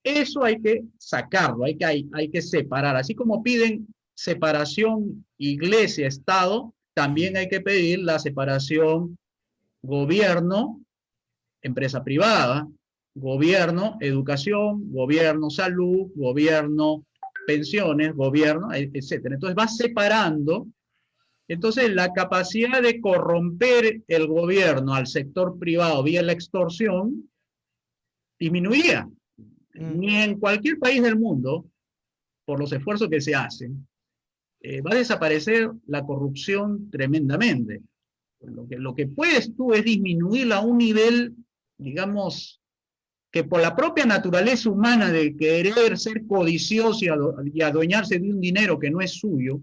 Speaker 2: Eso hay que sacarlo, hay que separar. Así como piden separación iglesia-estado, también hay que pedir la separación gobierno, empresa privada, gobierno, educación, gobierno, salud, gobierno, pensiones, gobierno, etcétera. Entonces va separando. Entonces la capacidad de corromper el gobierno al sector privado vía la extorsión disminuiría. Ni en cualquier país del mundo, por los esfuerzos que se hacen, va a desaparecer la corrupción tremendamente. Lo que puedes tú es disminuirla a un nivel, digamos, que por la propia naturaleza humana de querer ser codicioso y adueñarse de un dinero que no es suyo,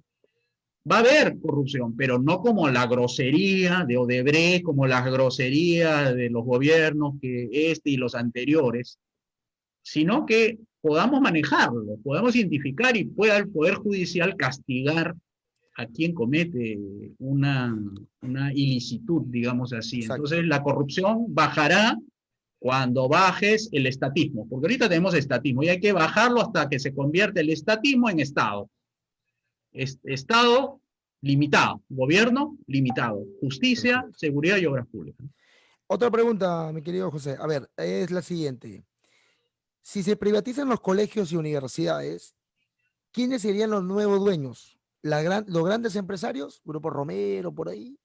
Speaker 2: va a haber corrupción, pero no como la grosería de Odebrecht, como las groserías de los gobiernos que este y los anteriores, sino que podamos manejarlo, podamos identificar y pueda el Poder Judicial castigar a quien comete una ilicitud, digamos así.
Speaker 1: Exacto.
Speaker 2: Entonces la corrupción bajará cuando bajes el estatismo, porque ahorita tenemos estatismo y hay que bajarlo hasta que se convierta el estatismo en Estado. Estado limitado, gobierno limitado, justicia,
Speaker 1: Perfecto.
Speaker 2: seguridad y obras públicas.
Speaker 1: Otra pregunta, mi querido José. A ver, es la siguiente. Si se privatizan los colegios y universidades, ¿quiénes serían los nuevos dueños? ¿Los grandes empresarios? Grupo Romero, por ahí.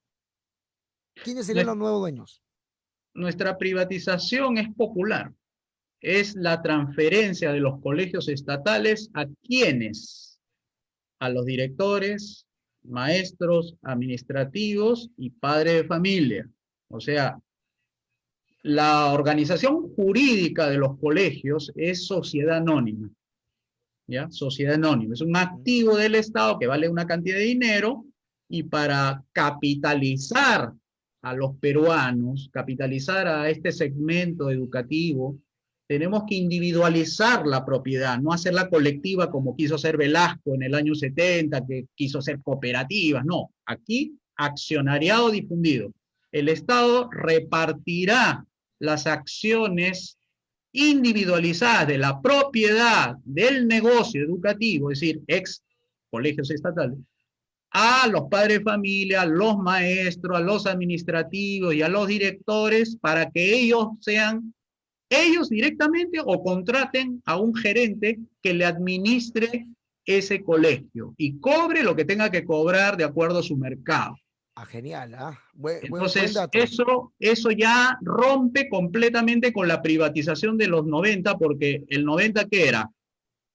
Speaker 1: ¿Quiénes serían los nuevos dueños?
Speaker 2: Nuestra privatización es popular, es la transferencia de los colegios estatales a quienes, a los directores, maestros, administrativos y padres de familia. O sea, la organización jurídica de los colegios es sociedad anónima, ¿ya? Sociedad anónima, es un activo del Estado que vale una cantidad de dinero y para capitalizar a los peruanos, capitalizar a este segmento educativo, tenemos que individualizar la propiedad, no hacerla colectiva como quiso hacer Velasco en el año 70, que quiso hacer cooperativas, no, aquí accionariado difundido. El Estado repartirá las acciones individualizadas de la propiedad del negocio educativo, es decir, ex colegios estatales, a los padres de familia, a los maestros, a los administrativos y a los directores para que ellos sean ellos directamente o contraten a un gerente que le administre ese colegio y cobre lo que tenga que cobrar de acuerdo a su mercado.
Speaker 1: Ah, genial, ¿ah? Buen
Speaker 2: Entonces,
Speaker 1: dato.
Speaker 2: eso ya rompe completamente con la privatización de los 90, porque el 90, ¿qué era?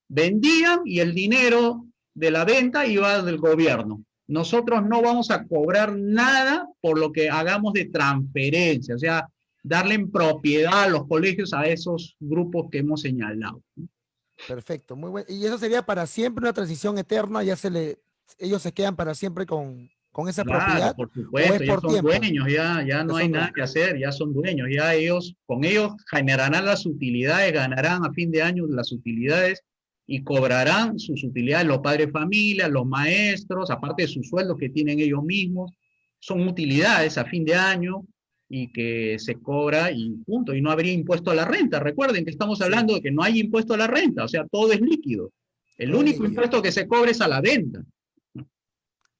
Speaker 2: Vendían y el dinero de la venta iba del gobierno. Nosotros no vamos a cobrar nada por lo que hagamos de transferencia, o sea, darle en propiedad a los colegios a esos grupos que hemos señalado.
Speaker 1: Perfecto, muy bueno. Y eso sería para siempre una transición eterna, ellos se quedan para siempre con esa
Speaker 2: Claro,
Speaker 1: propiedad,
Speaker 2: por
Speaker 1: o es
Speaker 2: supuesto, ya
Speaker 1: por
Speaker 2: son
Speaker 1: tiempo.
Speaker 2: dueños, ya
Speaker 1: Ya
Speaker 2: no hay
Speaker 1: son
Speaker 2: nada
Speaker 1: dueños.
Speaker 2: que hacer, ya son dueños, ya ellos, con ellos generarán las utilidades, ganarán a fin de año las utilidades y cobrarán sus utilidades los padres de familia, los maestros, aparte de sus sueldos que tienen ellos mismos, son utilidades a fin de año y que se cobra y punto, y no habría impuesto a la renta. Recuerden que estamos
Speaker 1: Sí,
Speaker 2: hablando de que no hay impuesto a la renta, o sea, todo es líquido. El
Speaker 1: todo es
Speaker 2: único
Speaker 1: líquido.
Speaker 2: impuesto que se cobra es a la venta.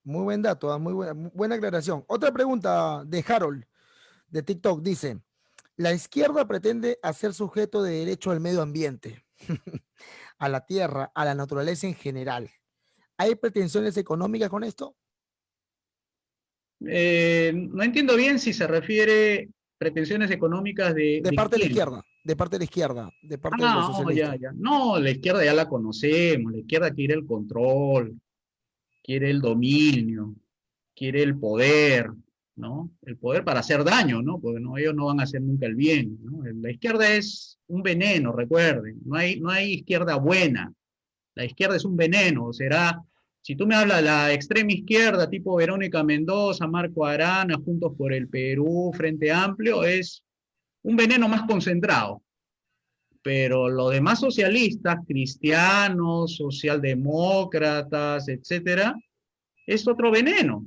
Speaker 1: Muy buen dato, muy buena aclaración. Otra pregunta de Harold, de TikTok, dice, la izquierda pretende hacer sujeto de derecho al medio ambiente, a la tierra, a la naturaleza en general. ¿Hay pretensiones económicas con esto?
Speaker 2: No entiendo bien si se refiere pretensiones económicas
Speaker 1: De
Speaker 2: de
Speaker 1: parte de la
Speaker 2: quién.
Speaker 1: izquierda, de parte de la izquierda, de parte de los
Speaker 2: Ah, oh, ya,
Speaker 1: socialistas.
Speaker 2: ya. No, la izquierda ya la conocemos. La izquierda quiere el control, quiere el dominio, quiere el poder, ¿no? El poder para hacer daño, ¿no? Porque no, ellos no van a hacer nunca el bien, ¿no? La izquierda es un veneno, recuerden. No hay izquierda buena. La izquierda es un veneno, Si tú me hablas de la extrema izquierda, tipo Verónica Mendoza, Marco Arana, Juntos por el Perú, Frente Amplio, es un veneno más concentrado. Pero los demás socialistas, cristianos, socialdemócratas, etcétera, es otro veneno.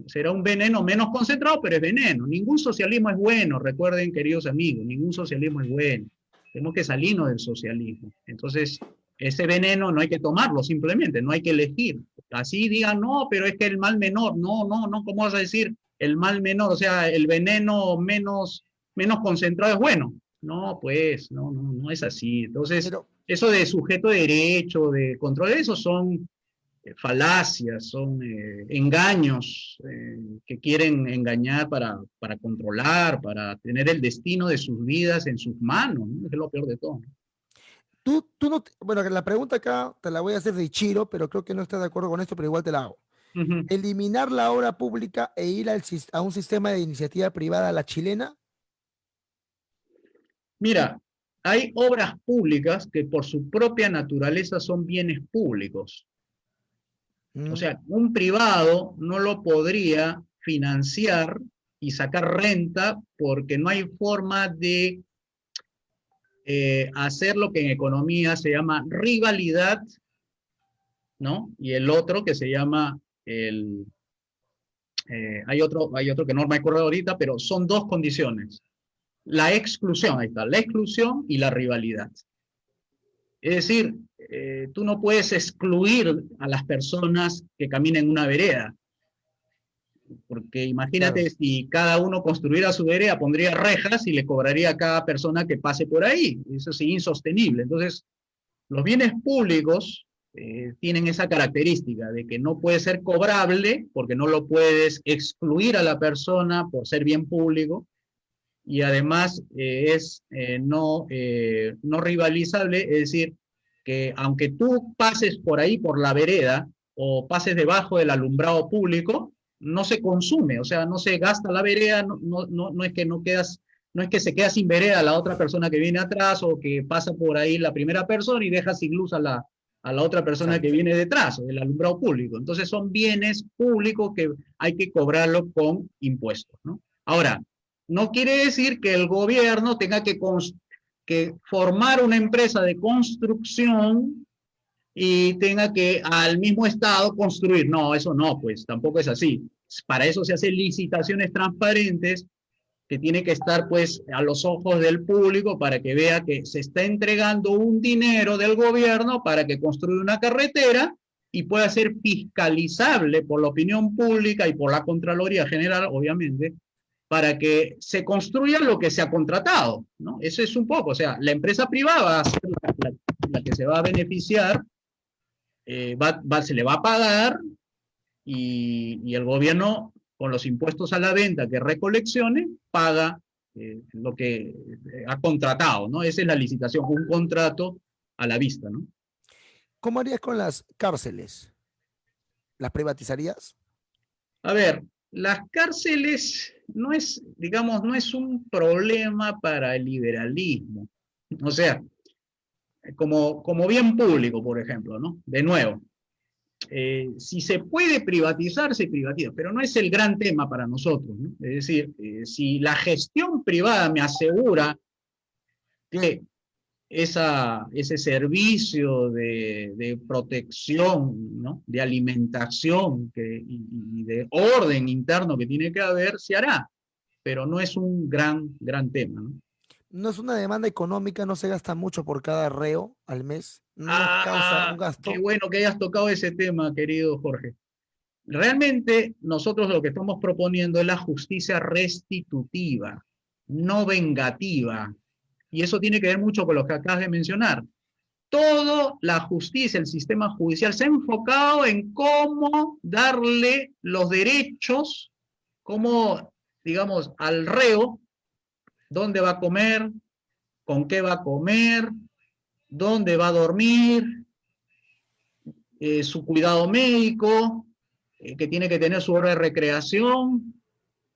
Speaker 2: Será un veneno menos concentrado, pero es veneno. Ningún socialismo es bueno, recuerden, queridos amigos, ningún socialismo es bueno. Tenemos que salirnos del socialismo. Entonces, ese veneno no hay que tomarlo simplemente, no hay que elegir. Así digan, no, pero es que el mal menor, no, no, no, ¿cómo vas a decir el mal menor? O sea, el veneno menos concentrado es bueno. No, pues, no, no, no es así. Entonces,
Speaker 1: Pero
Speaker 2: eso de sujeto de derecho, de control, eso son falacias, son engaños que quieren engañar para controlar, para tener el destino de sus vidas en sus manos, ¿no? Es lo peor de todo.
Speaker 1: tú no, bueno, la pregunta acá te la voy a hacer de Chiro, pero creo que no estás de acuerdo con esto, pero igual te la hago.
Speaker 2: Uh -huh.
Speaker 1: Eliminar la obra pública e ir a un sistema de iniciativa privada a la chilena.
Speaker 2: Mira, hay obras públicas que por su propia naturaleza son bienes públicos. O
Speaker 1: Mm,
Speaker 2: sea, un privado no lo podría financiar y sacar renta porque no hay forma de hacer lo que en economía se llama rivalidad, ¿no? Y el otro que se llama hay otro que no me acuerdo ahorita, pero son dos condiciones. La exclusión, ahí está, la exclusión y la rivalidad. Es decir, tú no puedes excluir a las personas que caminen en una vereda, porque
Speaker 1: claro.
Speaker 2: imagínate si cada uno construyera su vereda, pondría rejas y le cobraría a cada persona que pase por ahí. Eso es insostenible. Entonces, los bienes públicos tienen esa característica de que no puede ser cobrable porque no lo puedes excluir a la persona por ser bien público y además no rivalizable, es decir, que aunque tú pases por ahí por la vereda o pases debajo del alumbrado público, no se consume, o sea, no se gasta la vereda, no es que no quedas, no es que se queda sin vereda la otra persona que viene atrás o que pasa por ahí la primera persona y deja sin luz a la otra persona que
Speaker 1: Exacto.
Speaker 2: viene detrás, el alumbrado público. Entonces son bienes públicos que hay que cobrarlo con impuestos, ¿no? Ahora, no quiere decir que el gobierno tenga que formar una empresa de construcción y tenga que al mismo Estado construir. No, eso no, pues tampoco es así. Para eso se hacen licitaciones transparentes que tiene que estar pues a los ojos del público para que vea que se está entregando un dinero del gobierno para que construya una carretera y pueda ser fiscalizable por la opinión pública y por la Contraloría General, obviamente, para que se construya lo que se ha contratado, ¿no? Eso es un poco, o sea, la empresa privada va a ser la que se va a beneficiar, se le va a pagar y el gobierno, con los impuestos a la venta que recoleccione, paga lo que ha contratado, ¿no? Esa es la licitación, un contrato a la vista, ¿no?
Speaker 1: ¿Cómo harías con las cárceles? ¿Las privatizarías?
Speaker 2: A ver, las cárceles no es, digamos, no es un problema para el liberalismo. O sea, como bien público, por ejemplo, ¿no? De nuevo, si se puede privatizar, se privatiza, pero no es el gran tema para nosotros, ¿no? Es decir, si la gestión privada me asegura que ese servicio de protección, ¿no? De alimentación y de orden interno que tiene que haber, se hará, pero no es un gran tema, ¿no?
Speaker 1: No es una demanda económica, no se gasta mucho por cada reo al mes, no nos causa un
Speaker 2: Qué
Speaker 1: gasto.
Speaker 2: bueno que hayas tocado ese tema, querido Jorge. Realmente nosotros lo que estamos proponiendo es la justicia restitutiva, no vengativa. Y eso tiene que ver mucho con lo que acabas de mencionar. Toda la justicia, el sistema judicial se ha enfocado en cómo darle los derechos, cómo, digamos, al reo, dónde va a comer, con qué va a comer, dónde va a dormir, su cuidado médico, que tiene que tener su hora de recreación,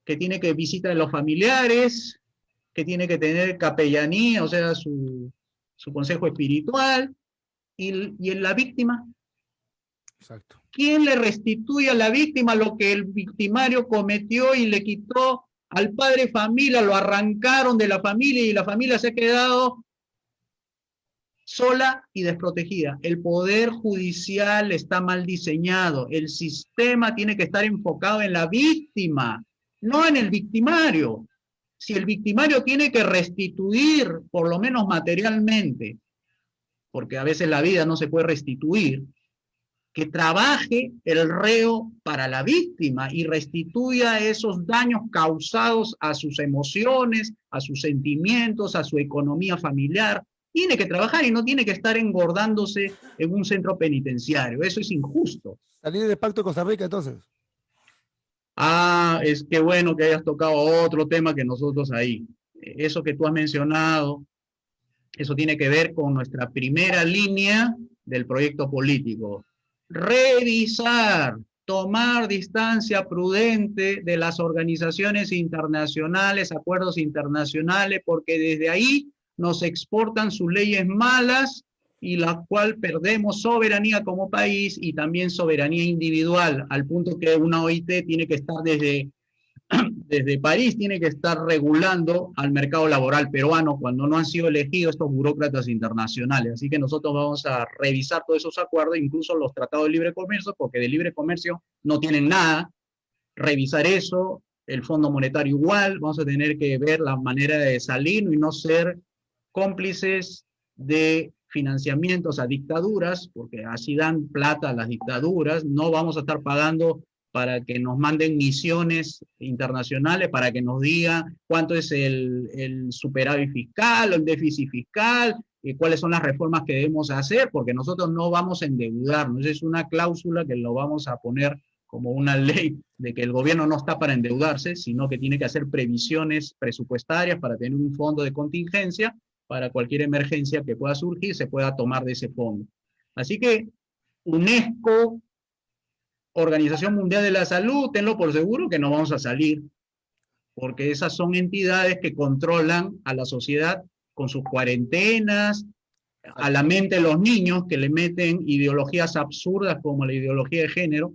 Speaker 2: que tiene que visitar a los familiares, que tiene que tener capellanía, o sea, su consejo espiritual, y en la víctima.
Speaker 1: Exacto.
Speaker 2: ¿Quién le restituye a la víctima lo que el victimario cometió y le quitó al padre familia? Lo arrancaron de la familia y la familia se ha quedado sola y desprotegida. El poder judicial está mal diseñado. El sistema tiene que estar enfocado en la víctima, no en el victimario. Si el victimario tiene que restituir, por lo menos materialmente, porque a veces la vida no se puede restituir, que trabaje el reo para la víctima y restituya esos daños causados a sus emociones, a sus sentimientos, a su economía familiar. Tiene que trabajar y no tiene que estar engordándose en un centro penitenciario. Eso es injusto.
Speaker 1: Salir del Pacto de Costa Rica, entonces.
Speaker 2: Ah, es que bueno que hayas tocado otro tema que nosotros ahí. Eso que tú has mencionado, eso tiene que ver con nuestra primera línea del proyecto político. Revisar, tomar distancia prudente de las organizaciones internacionales, acuerdos internacionales, porque desde ahí nos exportan sus leyes malas y la cual perdemos soberanía como país y también soberanía individual, al punto que una OIT tiene que estar desde París tiene que estar regulando al mercado laboral peruano cuando no han sido elegidos estos burócratas internacionales. Así que nosotros vamos a revisar todos esos acuerdos, incluso los tratados de libre comercio, porque de libre comercio no tienen nada. Revisar eso, el Fondo Monetario igual, vamos a tener que ver la manera de salir y no ser cómplices de financiamientos a dictaduras, porque así dan plata a las dictaduras. No vamos a estar pagando para que nos manden misiones internacionales, para que nos digan cuánto es el superávit fiscal o el déficit fiscal, y cuáles son las reformas que debemos hacer, porque nosotros no vamos a endeudarnos. Es una cláusula que lo vamos a poner como una ley de que el gobierno no está para endeudarse, sino que tiene que hacer previsiones presupuestarias para tener un fondo de contingencia para cualquier emergencia que pueda surgir, se pueda tomar de ese fondo. Así que UNESCO, Organización Mundial de la Salud, tenlo por seguro que no vamos a salir, porque esas son entidades que controlan a la sociedad con sus cuarentenas, a la mente de los niños que le meten ideologías absurdas como la ideología de género,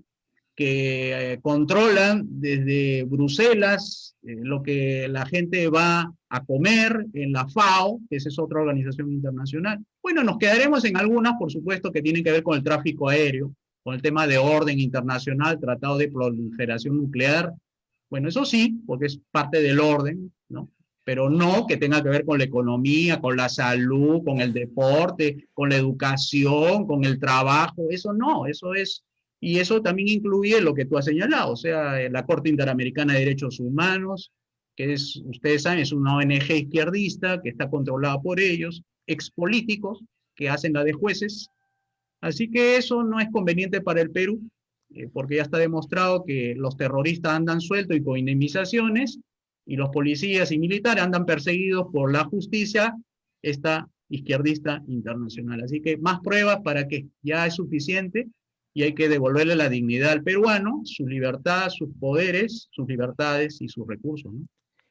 Speaker 2: que controlan desde Bruselas lo que la gente va a comer en la FAO, que esa es otra organización internacional. Bueno, nos quedaremos en algunas, por supuesto, que tienen que ver con el tráfico aéreo, con el tema de orden internacional, tratado de proliferación nuclear. Bueno, eso sí, porque es parte del orden, ¿no? Pero no que tenga que ver con la economía, con la salud, con el deporte, con la educación, con el trabajo. Eso no, eso es. Y eso también incluye lo que tú has señalado, o sea, la Corte Interamericana de Derechos Humanos, que es, ustedes saben, es una ONG izquierdista que está controlada por ellos, expolíticos que hacen la de jueces. Así que eso no es conveniente para el Perú, porque ya está demostrado que los terroristas andan sueltos y con indemnizaciones, y los policías y militares andan perseguidos por la justicia, esta izquierdista internacional. Así que más pruebas para que ya es suficiente y hay que devolverle la dignidad al peruano, su libertad, sus poderes, sus libertades y sus recursos, ¿no?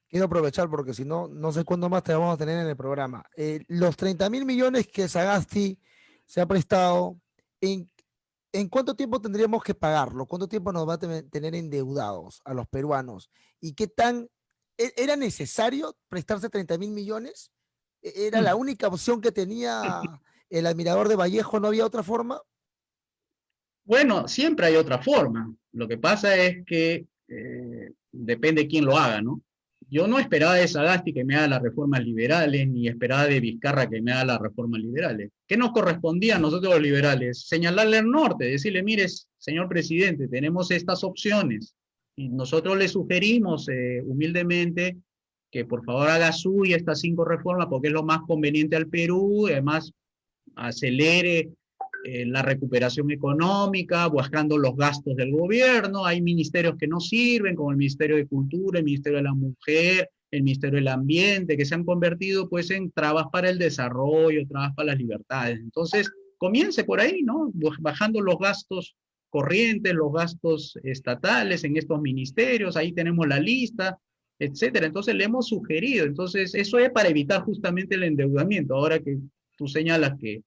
Speaker 1: Quiero aprovechar porque si no, no sé cuándo más te vamos a tener en el programa. Los 30.000 millones que Sagasti se ha prestado, ¿en cuánto tiempo tendríamos que pagarlo? ¿Cuánto tiempo nos va a tener endeudados a los peruanos? ¿Y qué tan era necesario prestarse 30.000 millones? ¿Era la única opción que tenía el admirador de Vallejo? ¿No había otra forma?
Speaker 2: Bueno, siempre hay otra forma. Lo que pasa es que depende de quién lo haga, ¿no? Yo no esperaba de Sagasti que me haga las reformas liberales, ni esperaba de Vizcarra que me haga las reformas liberales. ¿Qué nos correspondía a nosotros los liberales? Señalarle al norte, decirle, mire, señor presidente, tenemos estas opciones. Y nosotros le sugerimos humildemente que por favor haga suya estas 5 reformas porque es lo más conveniente al Perú, y además acelere la recuperación económica, buscando los gastos del gobierno. Hay ministerios que no sirven, como el Ministerio de Cultura, el Ministerio de la Mujer, el Ministerio del Ambiente, que se han convertido pues en trabas para el desarrollo, trabas para las libertades. Entonces, comience por ahí, ¿no? Bajando los gastos corrientes, los gastos estatales en estos ministerios, ahí tenemos la lista, etcétera. Entonces, le hemos sugerido. Entonces, eso es para evitar justamente el endeudamiento. Ahora que tú señalas que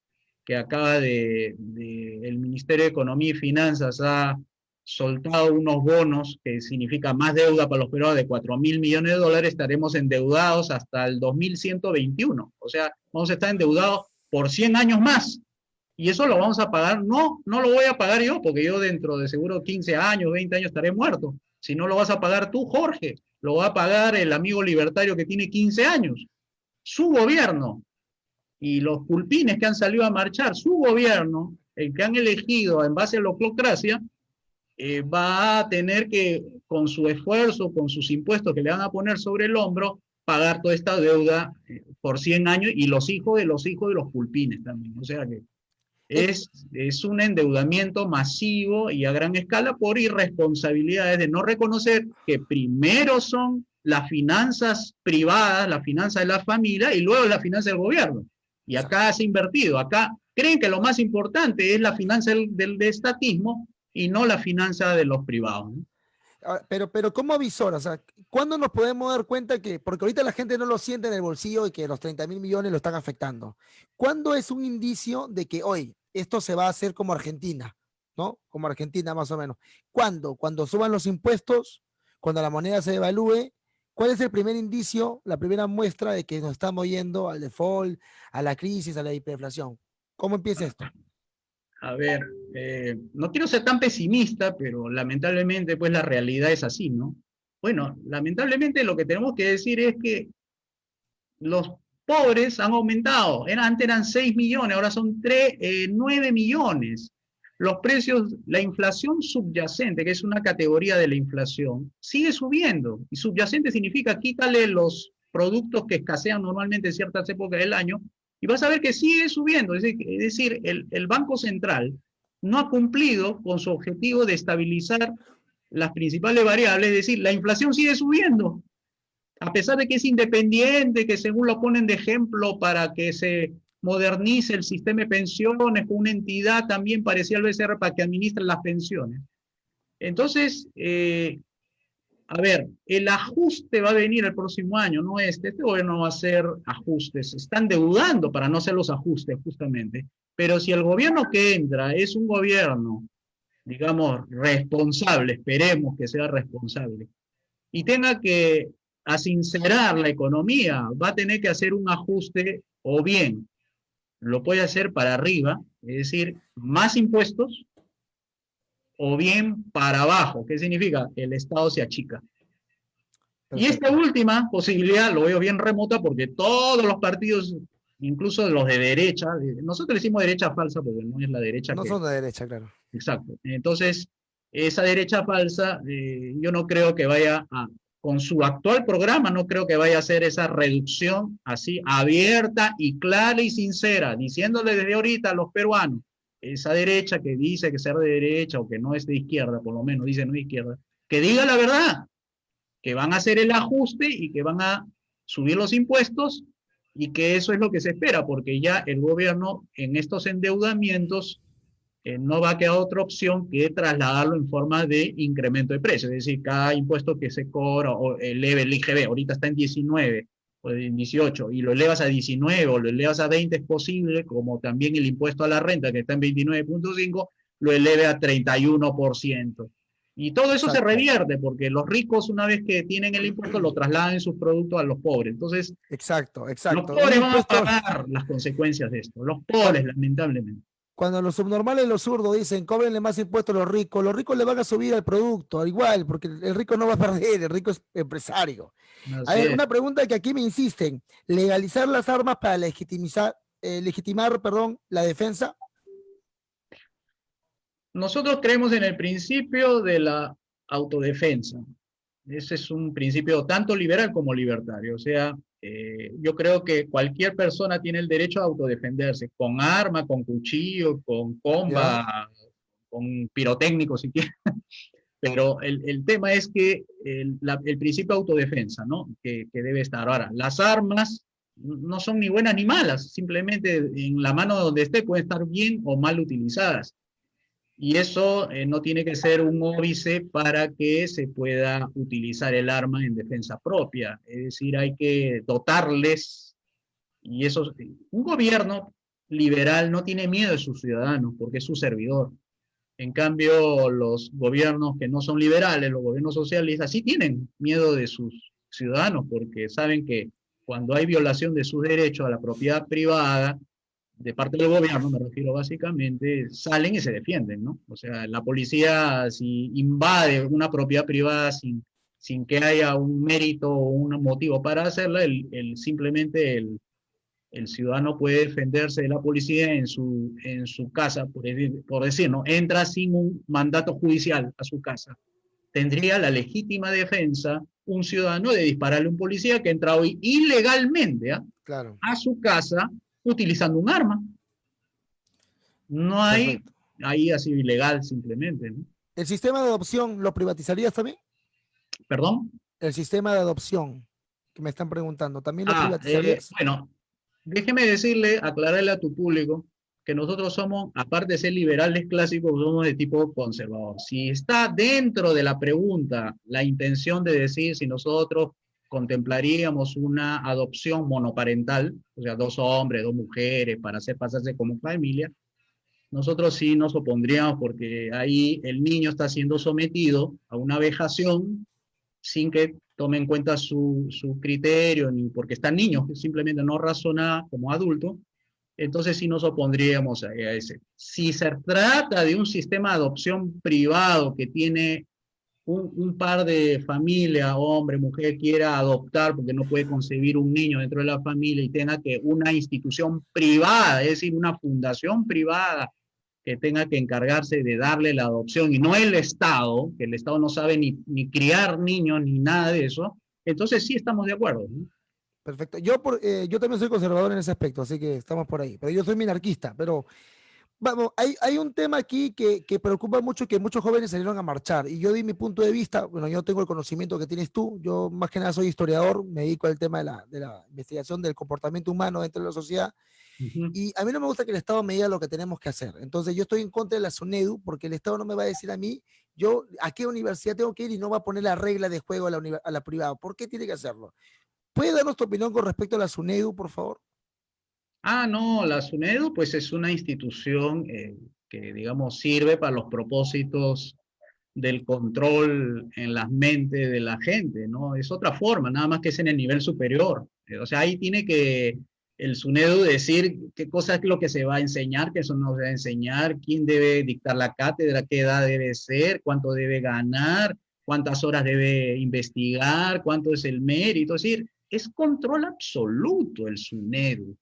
Speaker 2: que acaba el Ministerio de Economía y Finanzas ha soltado unos bonos que significa más deuda para los peruanos de 4.000 millones de dólares, estaremos endeudados hasta el 2121. O sea, vamos a estar endeudados por 100 años más. Y eso lo vamos a pagar, no lo voy a pagar yo, porque yo dentro de seguro 15 años, 20 años estaré muerto. Si no lo vas a pagar tú, Jorge, lo va a pagar el amigo libertario que tiene 15 años. Su gobierno y los pulpines que han salido a marchar, su gobierno, el que han elegido en base a la oclocracia, va a tener que, con su esfuerzo, con sus impuestos que le van a poner sobre el hombro, pagar toda esta deuda por 100 años y los hijos de los hijos de los pulpines también. O sea que es un endeudamiento masivo y a gran escala por irresponsabilidades de no reconocer que primero son las finanzas privadas, la finanza de la familia y luego la finanza del gobierno. Y acá se ha invertido. Acá creen que lo más importante es la finanza del estatismo y no la finanza de los privados, ¿no?
Speaker 1: Pero ¿cómo avisora? O sea, ¿cuándo nos podemos dar cuenta que, porque ahorita la gente no lo siente en el bolsillo y que los 30.000 millones lo están afectando? ¿Cuándo es un indicio de que hoy esto se va a hacer como Argentina, ¿no? Como Argentina más o menos. ¿Cuándo? Cuando suban los impuestos, cuando la moneda se devalúe. ¿Cuál es el primer indicio, la primera muestra de que nos estamos yendo al default, a la crisis, a la hiperinflación? ¿Cómo empieza esto?
Speaker 2: A ver, no quiero ser tan pesimista, pero lamentablemente pues la realidad es así, ¿no? Bueno, lamentablemente lo que tenemos que decir es que los pobres han aumentado. Antes eran 6 millones, ahora son 9 millones. Los precios, la inflación subyacente, que es una categoría de la inflación, sigue subiendo. Y subyacente significa quítale los productos que escasean normalmente en ciertas épocas del año y vas a ver que sigue subiendo. Es decir, el Banco Central no ha cumplido con su objetivo de estabilizar las principales variables, es decir, la inflación sigue subiendo. A pesar de que es independiente, que según lo ponen de ejemplo para que se modernice el sistema de pensiones con una entidad también parecida al BCR para que administre las pensiones. Entonces, a ver, el ajuste va a venir el próximo año, no este gobierno no va a hacer ajustes, están deudando para no hacer los ajustes justamente, pero si el gobierno que entra es un gobierno, digamos, responsable, esperemos que sea responsable, y tenga que asincerar la economía, va a tener que hacer un ajuste o bien lo puede hacer para arriba, es decir, más impuestos, o bien para abajo. ¿Qué significa? El Estado se achica. Perfecto. Y esta última posibilidad lo veo bien remota porque todos los partidos, incluso los de derecha, nosotros decimos derecha falsa porque no es la derecha
Speaker 1: no
Speaker 2: que...
Speaker 1: son de derecha, claro.
Speaker 2: Exacto. Entonces, esa derecha falsa, yo no creo que vaya con su actual programa, no creo que vaya a hacer esa reducción así abierta y clara y sincera, diciéndole desde ahorita a los peruanos, esa derecha que dice que ser de derecha o que no es de izquierda, por lo menos dice no de izquierda, que diga la verdad, que van a hacer el ajuste y que van a subir los impuestos y que eso es lo que se espera, porque ya el gobierno en estos endeudamientos no va a quedar otra opción que trasladarlo en forma de incremento de precios, es decir, cada impuesto que se cobra o eleve el IGB, ahorita está en 19 o en 18, y lo elevas a 19 o lo elevas a 20 es posible, como también el impuesto a la renta que está en 29.5, lo eleve a 31%. Y todo eso se revierte porque los ricos una vez que tienen el impuesto lo trasladan en sus productos a los pobres. Entonces,
Speaker 1: exacto.
Speaker 2: los pobres van a pagar las consecuencias de esto, los pobres lamentablemente.
Speaker 1: Cuando los subnormales y los zurdos dicen cóbrenle más impuestos a los ricos le van a subir al producto, igual, porque el rico no va a perder, el rico es empresario. A ver, una pregunta que aquí me insisten, ¿legalizar las armas para legitimar, la defensa?
Speaker 2: Nosotros creemos en el principio de la autodefensa. Ese es un principio tanto liberal como libertario. O sea, yo creo que cualquier persona tiene el derecho a autodefenderse, con arma, con cuchillo, con comba, con pirotécnico si quiere. Pero el tema es que el principio de autodefensa, ¿no? Que debe estar. Ahora, las armas no son ni buenas ni malas, simplemente en la mano donde esté pueden estar bien o mal utilizadas. Y eso no tiene que ser un óbice para que se pueda utilizar el arma en defensa propia. Es decir, hay que dotarles, y eso, un gobierno liberal no tiene miedo de sus ciudadanos porque es su servidor. En cambio, los gobiernos que no son liberales, los gobiernos socialistas, sí tienen miedo de sus ciudadanos porque saben que cuando hay violación de sus derechos a la propiedad privada, de parte del gobierno, me refiero básicamente, salen y se defienden, ¿no? O sea, la policía si invade una propiedad privada sin que haya un mérito o un motivo para hacerla, simplemente el ciudadano puede defenderse de la policía en su casa, por decir, ¿no? Entra sin un mandato judicial a su casa. Tendría la legítima defensa un ciudadano de dispararle a un policía que ha entrado ilegalmente, ¿eh?,
Speaker 1: Claro,
Speaker 2: a su casa utilizando un arma. No hay
Speaker 1: perfecto.
Speaker 2: ahí así ilegal simplemente, ¿no?
Speaker 1: ¿El sistema de adopción lo privatizarías también?
Speaker 2: ¿Perdón?
Speaker 1: El sistema de adopción, que me están preguntando, ¿también lo privatizarías?
Speaker 2: Bueno, déjeme decirle, aclararle a tu público, que nosotros somos, aparte de ser liberales clásicos, somos de tipo conservador. Si está dentro de la pregunta la intención de decir si nosotros contemplaríamos una adopción monoparental, o sea, dos hombres, dos mujeres, para hacer pasarse como familia, nosotros sí nos opondríamos porque ahí el niño está siendo sometido a una vejación sin que tome en cuenta su criterio, ni porque está niño, que simplemente no razona como adulto. Entonces sí nos opondríamos a ese. Si se trata de un sistema de adopción privado que tiene un par de familia, hombre, mujer, quiera adoptar porque no puede concebir un niño dentro de la familia y tenga que una institución privada, es decir, una fundación privada que tenga que encargarse de darle la adopción y no el Estado, que el Estado no sabe ni criar niños ni nada de eso, entonces sí estamos de acuerdo, ¿no?
Speaker 1: Perfecto. Yo también soy conservador en ese aspecto, así que estamos por ahí. Pero yo soy minarquista, pero vamos, hay un tema aquí que preocupa mucho, que muchos jóvenes salieron a marchar. Y yo di mi punto de vista, bueno, yo tengo el conocimiento que tienes tú, yo más que nada soy historiador, me dedico al tema de la investigación del comportamiento humano dentro de la sociedad.
Speaker 2: Uh -huh.
Speaker 1: Y a mí no me gusta que el Estado me diga lo que tenemos que hacer. Entonces yo estoy en contra de la SUNEDU porque el Estado no me va a decir a mí, yo a qué universidad tengo que ir y no va a poner la regla de juego a la privada. ¿Por qué tiene que hacerlo? ¿Puede darnos tu opinión con respecto a la SUNEDU, por favor?
Speaker 2: No, la SUNEDU pues es una institución que digamos sirve para los propósitos del control en las mentes de la gente, ¿no? Es otra forma, nada más que es en el nivel superior. O sea, ahí tiene que el SUNEDU decir qué cosa es lo que se va a enseñar, qué eso no se va a enseñar, quién debe dictar la cátedra, qué edad debe ser, cuánto debe ganar, cuántas horas debe investigar, cuánto es el mérito. Es decir, es control absoluto el SUNEDU.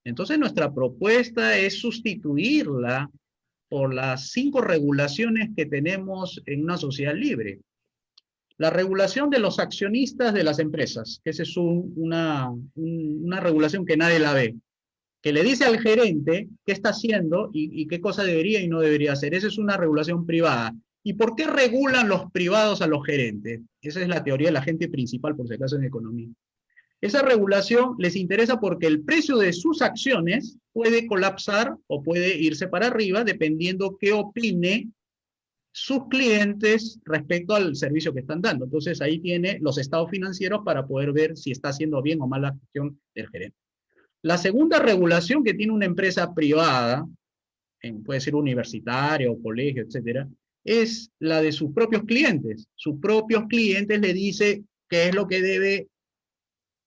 Speaker 2: Entonces nuestra propuesta es sustituirla por las 5 regulaciones que tenemos en una sociedad libre. La regulación de los accionistas de las empresas, que esa es una regulación que nadie la ve, que le dice al gerente qué está haciendo y qué cosa debería y no debería hacer. Esa es una regulación privada. ¿Y por qué regulan los privados a los gerentes? Esa es la teoría del agente principal, por si acaso, en economía. Esa regulación les interesa porque el precio de sus acciones puede colapsar o puede irse para arriba dependiendo qué opine sus clientes respecto al servicio que están dando. Entonces ahí tiene los estados financieros para poder ver si está haciendo bien o mal la gestión del gerente. La segunda regulación que tiene una empresa privada, puede ser universitaria o colegio, etcétera, es la de sus propios clientes. Sus propios clientes le dice qué es lo que debe,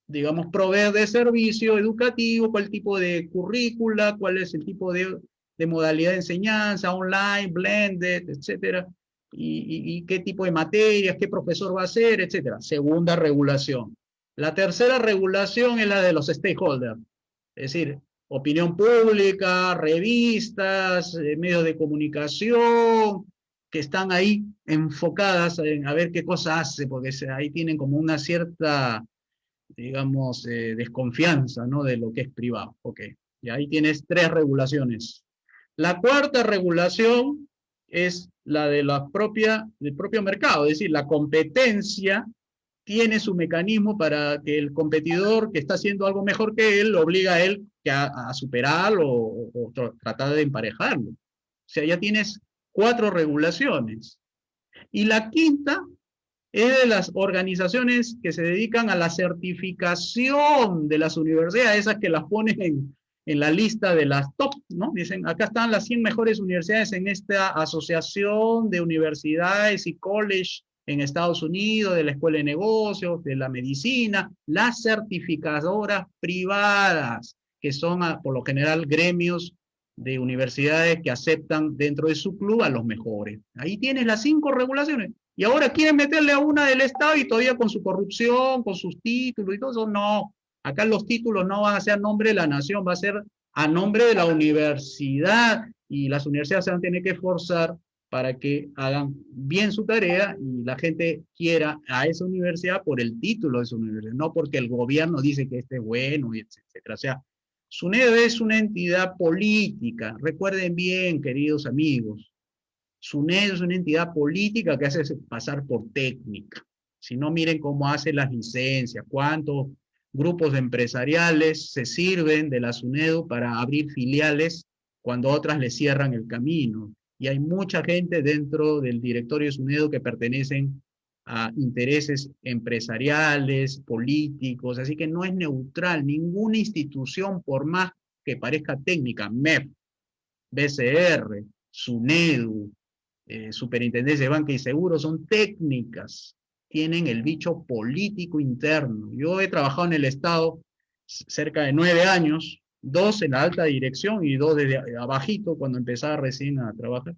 Speaker 2: digamos, proveer de servicio educativo, cuál tipo de currícula, cuál es el tipo de modalidad de enseñanza, online, blended, etcétera, y qué tipo de materias, qué profesor va a ser, etcétera. Segunda regulación. La tercera regulación es la de los stakeholders, es decir, opinión pública, revistas, medios de comunicación, que están ahí enfocadas en a ver qué cosa hace, porque ahí tienen como una cierta, digamos, desconfianza, ¿no?, de lo que es privado. Ok, y ahí tienes 3 regulaciones. La cuarta regulación es la de del propio mercado, es decir, la competencia tiene su mecanismo para que el competidor que está haciendo algo mejor que él, lo obliga a él a superarlo o tratar de emparejarlo. O sea, ya tienes 4 regulaciones. Y la quinta es de las organizaciones que se dedican a la certificación de las universidades, esas que las ponen en la lista de las top, ¿no? Dicen, acá están las 100 mejores universidades en esta asociación de universidades y college en Estados Unidos, de la Escuela de Negocios, de la Medicina, las certificadoras privadas, que son por lo general gremios de universidades que aceptan dentro de su club a los mejores. Ahí tienes las 5 regulaciones. Y ahora quieren meterle a una del Estado y todavía con su corrupción, con sus títulos y todo eso. No, acá los títulos no van a ser a nombre de la nación, va a ser a nombre de la universidad. Y las universidades se van a tener que esforzar para que hagan bien su tarea y la gente quiera a esa universidad por el título de su universidad, no porque el gobierno dice que este es bueno, etcétera. O sea, SUNEDU es una entidad política. Recuerden bien, queridos amigos, SUNEDU es una entidad política que hace pasar por técnica. Si no, miren cómo hace las licencias, cuántos grupos empresariales se sirven de la SUNEDU para abrir filiales cuando otras le cierran el camino. Y hay mucha gente dentro del directorio de SUNEDU que pertenecen a intereses empresariales, políticos, así que no es neutral. Ninguna institución, por más que parezca técnica, MEP, BCR, SUNEDU, Superintendencia de Banca y Seguros, son técnicas, tienen el bicho político interno. Yo he trabajado en el Estado cerca de 9 años, 2 en la alta dirección y 2 desde abajito cuando empezaba recién a trabajar.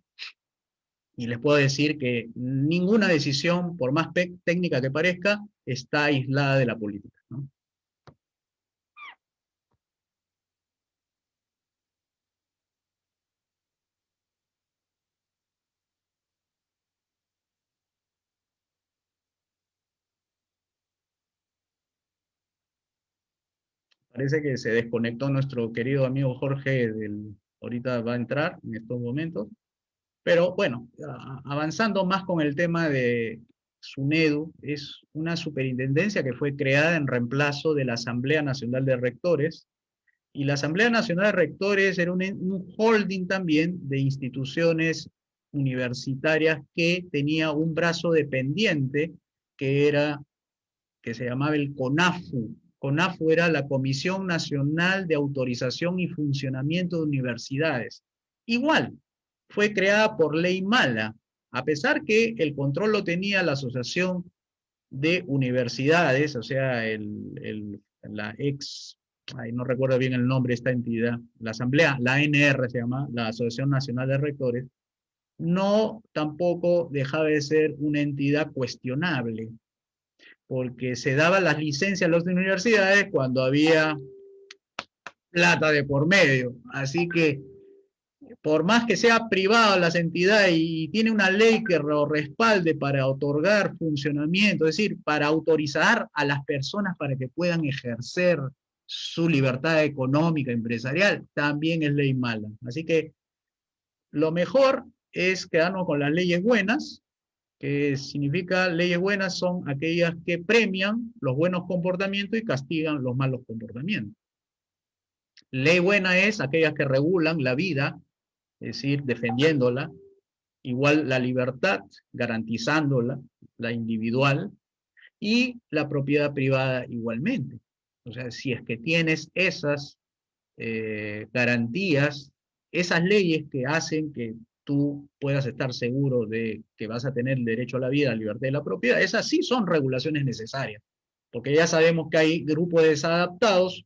Speaker 2: Y les puedo decir que ninguna decisión, por más técnica que parezca, está aislada de la política, ¿no? Parece que se desconectó nuestro querido amigo Jorge, ahorita va a entrar en estos momentos. Pero bueno, avanzando más con el tema de SUNEDU, es una superintendencia que fue creada en reemplazo de la Asamblea Nacional de Rectores, y la Asamblea Nacional de Rectores era un holding también de instituciones universitarias que tenía un brazo dependiente que se llamaba el CONAFU. CONAFU era la Comisión Nacional de Autorización y Funcionamiento de Universidades. Igual, fue creada por ley mala, a pesar que el control lo tenía la Asociación de Universidades, o sea, la no recuerdo bien el nombre de esta entidad, la Asamblea, la ANR se llama, la Asociación Nacional de Rectores, no tampoco dejaba de ser una entidad cuestionable, porque se daban las licencias a las universidades cuando había plata de por medio. Así que, por más que sea privada las entidades y tiene una ley que lo respalde para otorgar funcionamiento, es decir, para autorizar a las personas para que puedan ejercer su libertad económica, empresarial, también es ley mala. Así que lo mejor es quedarnos con las leyes buenas, que significa leyes buenas son aquellas que premian los buenos comportamientos y castigan los malos comportamientos. Ley buena es aquellas que regulan la vida, es decir, defendiéndola, igual la libertad, garantizándola, la individual, y la propiedad privada igualmente. O sea, si es que tienes esas garantías, esas leyes que hacen que tú puedas estar seguro de que vas a tener el derecho a la vida, a la libertad y la propiedad, esas sí son regulaciones necesarias, porque ya sabemos que hay grupos desadaptados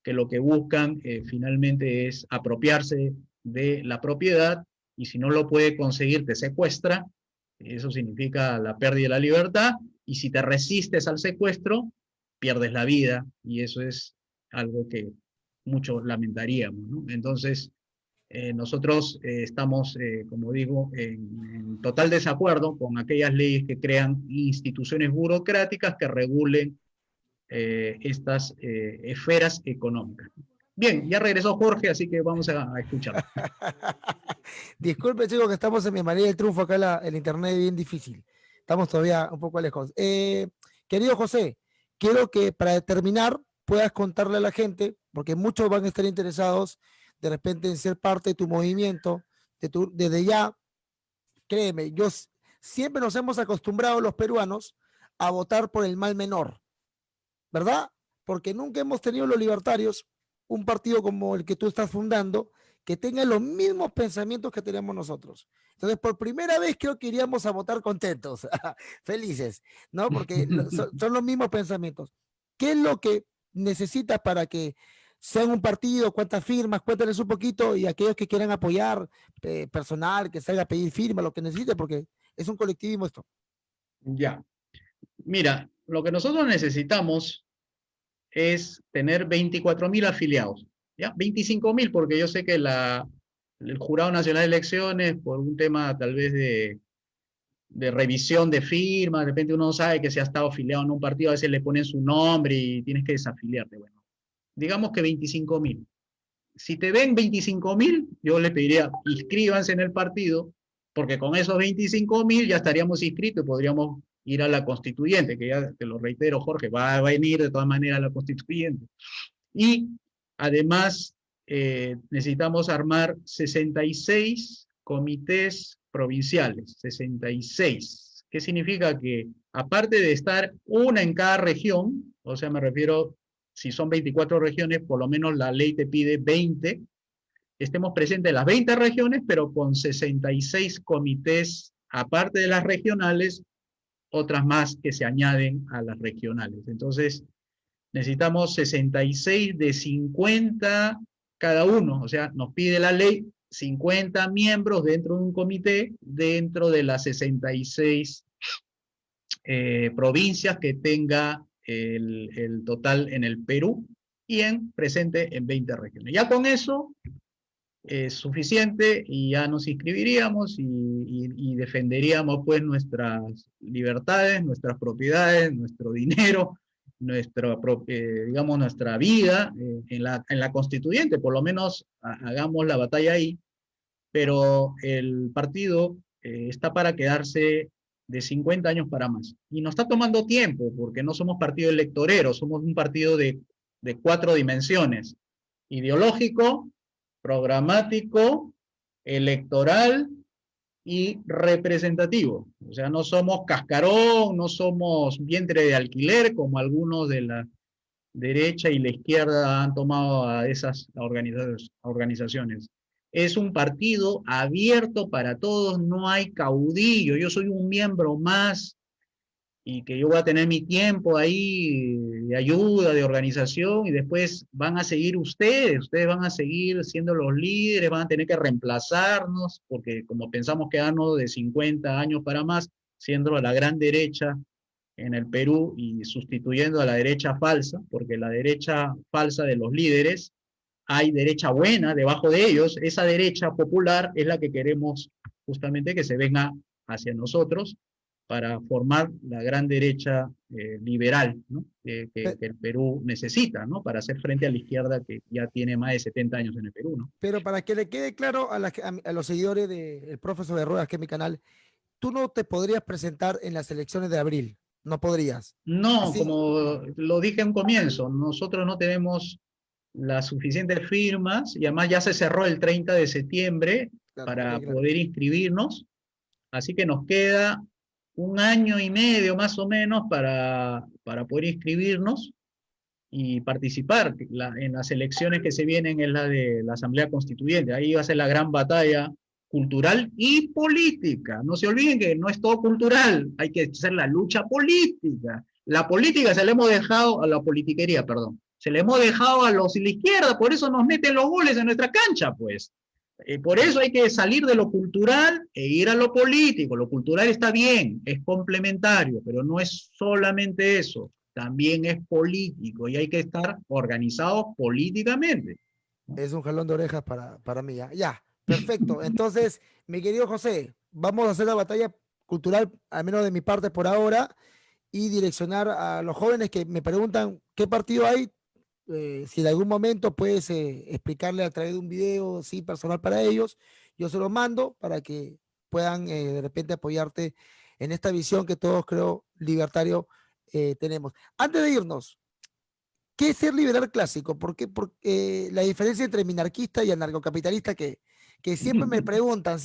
Speaker 2: que lo que buscan finalmente es apropiarse de la propiedad, y si no lo puede conseguir te secuestra, eso significa la pérdida de la libertad, y si te resistes al secuestro, pierdes la vida, y eso es algo que muchos lamentaríamos, ¿no? Entonces, nosotros estamos, como digo, en total desacuerdo con aquellas leyes que crean instituciones burocráticas que regulen estas esferas económicas. Bien, ya regresó Jorge, así que vamos a escuchar.
Speaker 1: Disculpe, chicos, que estamos en mi María del Triunfo, acá el internet es bien difícil. Estamos todavía un poco lejos. Querido José, quiero que para terminar puedas contarle a la gente, porque muchos van a estar interesados de repente en ser parte de tu movimiento, desde ya, créeme, siempre nos hemos acostumbrado los peruanos a votar por el mal menor, ¿verdad? Porque nunca hemos tenido los libertarios un partido como el que tú estás fundando, que tenga los mismos pensamientos que tenemos nosotros. Entonces, por primera vez creo que iríamos a votar contentos, felices, ¿no? Porque son los mismos pensamientos. ¿Qué es lo que necesitas para que sean un partido? ¿Cuántas firmas? Cuéntales un poquito, y aquellos que quieran apoyar, personal, que salga a pedir firma, lo que necesite, porque es un colectivismo esto.
Speaker 2: Ya, mira, lo que nosotros necesitamos es tener 24.000 afiliados, ¿ya? 25.000, porque yo sé que el Jurado Nacional de Elecciones, por un tema tal vez de revisión de firmas, de repente uno sabe que se ha estado afiliado en un partido, a veces le ponen su nombre y tienes que desafiliarte. Bueno, digamos que 25.000. Si te ven 25.000, yo le pediría, inscríbanse en el partido, porque con esos 25.000 ya estaríamos inscritos y podríamos ir a la constituyente, que ya te lo reitero, Jorge, va a venir de todas maneras a la constituyente. Y además necesitamos armar 66 comités provinciales, 66. ¿Qué significa? Que aparte de estar una en cada región, o sea, me refiero, si son 24 regiones, por lo menos la ley te pide 20, estemos presentes en las 20 regiones, pero con 66 comités, aparte de las regionales, otras más que se añaden a las regionales. Entonces, necesitamos 66 de 50 cada uno, o sea, nos pide la ley 50 miembros dentro de un comité, dentro de las 66 provincias que tenga el total en el Perú y presente en 20 regiones. Ya con eso es suficiente y ya nos inscribiríamos y defenderíamos pues nuestras libertades, nuestras propiedades, nuestro dinero, digamos, nuestra vida en la constituyente. Por lo menos hagamos la batalla ahí, pero el partido está para quedarse de 50 años para más. Y nos está tomando tiempo, porque no somos partido electorero, somos un partido de 4 dimensiones: ideológico, programático, electoral y representativo. O sea, no somos cascarón, no somos vientre de alquiler, como algunos de la derecha y la izquierda han tomado a esas organizaciones. Es un partido abierto para todos, no hay caudillo. Yo soy un miembro más y que yo voy a tener mi tiempo ahí de ayuda, de organización, y después van a seguir ustedes van a seguir siendo los líderes, van a tener que reemplazarnos, porque como pensamos quedarnos de 50 años para más, siendo la gran derecha en el Perú y sustituyendo a la derecha falsa, porque la derecha falsa de los líderes, hay derecha buena debajo de ellos, esa derecha popular es la que queremos justamente que se venga hacia nosotros, para formar la gran derecha liberal, ¿no? que el Perú necesita, ¿no? Para hacer frente a la izquierda que ya tiene más de 70 años en el Perú, ¿no?
Speaker 1: Pero para que le quede claro a los seguidores del profesor de Ruedas, que es mi canal, tú no te podrías presentar en las elecciones de abril, no podrías.
Speaker 2: No,
Speaker 1: Así,
Speaker 2: como lo dije en un comienzo, nosotros no tenemos las suficientes firmas y además ya se cerró el 30 de septiembre
Speaker 1: claro,
Speaker 2: para
Speaker 1: claro.
Speaker 2: poder inscribirnos, así que nos queda un año y medio más o menos para poder inscribirnos y participar. En las elecciones que se vienen es la de la Asamblea Constituyente. Ahí va a ser la gran batalla cultural y política. No se olviden que no es todo cultural, hay que hacer la lucha política. La política se le hemos dejado a la politiquería, perdón. Se le hemos dejado a los de la izquierda, por eso nos meten los goles en nuestra cancha, pues. Por eso hay que salir de lo cultural e ir a lo político. Lo cultural está bien, es complementario, pero no es solamente eso, también es político y hay que estar organizados políticamente.
Speaker 1: Es un jalón de orejas para mí. Ya, perfecto. Entonces, mi querido José, vamos a hacer la batalla cultural, al menos de mi parte por ahora, y direccionar a los jóvenes que me preguntan qué partido hay. Si en algún momento puedes explicarle a través de un video, sí, personal para ellos, yo se lo mando para que puedan de repente apoyarte en esta visión que todos, creo, libertario tenemos. Antes de irnos, ¿qué es ser liberal clásico? Porque la diferencia entre minarquista y anarcocapitalista que siempre me preguntan,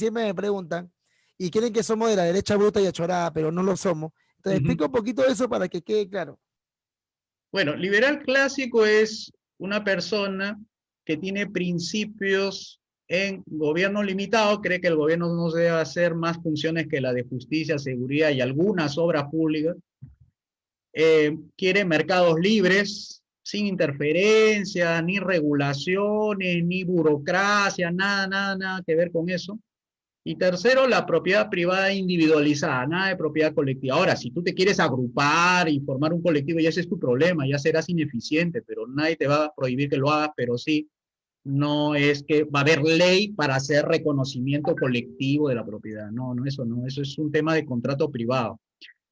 Speaker 1: y creen que somos de la derecha bruta y achorada, pero no lo somos. Entonces, explica un poquito eso para que quede claro.
Speaker 2: Bueno, liberal clásico es una persona que tiene principios en gobierno limitado, cree que el gobierno no debe hacer más funciones que la de justicia, seguridad y algunas obras públicas. Quiere mercados libres, sin interferencias, ni regulaciones, ni burocracia, nada que ver con eso. Y tercero, la propiedad privada individualizada, nada de propiedad colectiva. Ahora, si tú te quieres agrupar y formar un colectivo, ya ese es tu problema, ya serás ineficiente, pero nadie te va a prohibir que lo hagas, pero sí, no es que va a haber ley para hacer reconocimiento colectivo de la propiedad. No, eso es un tema de contrato privado.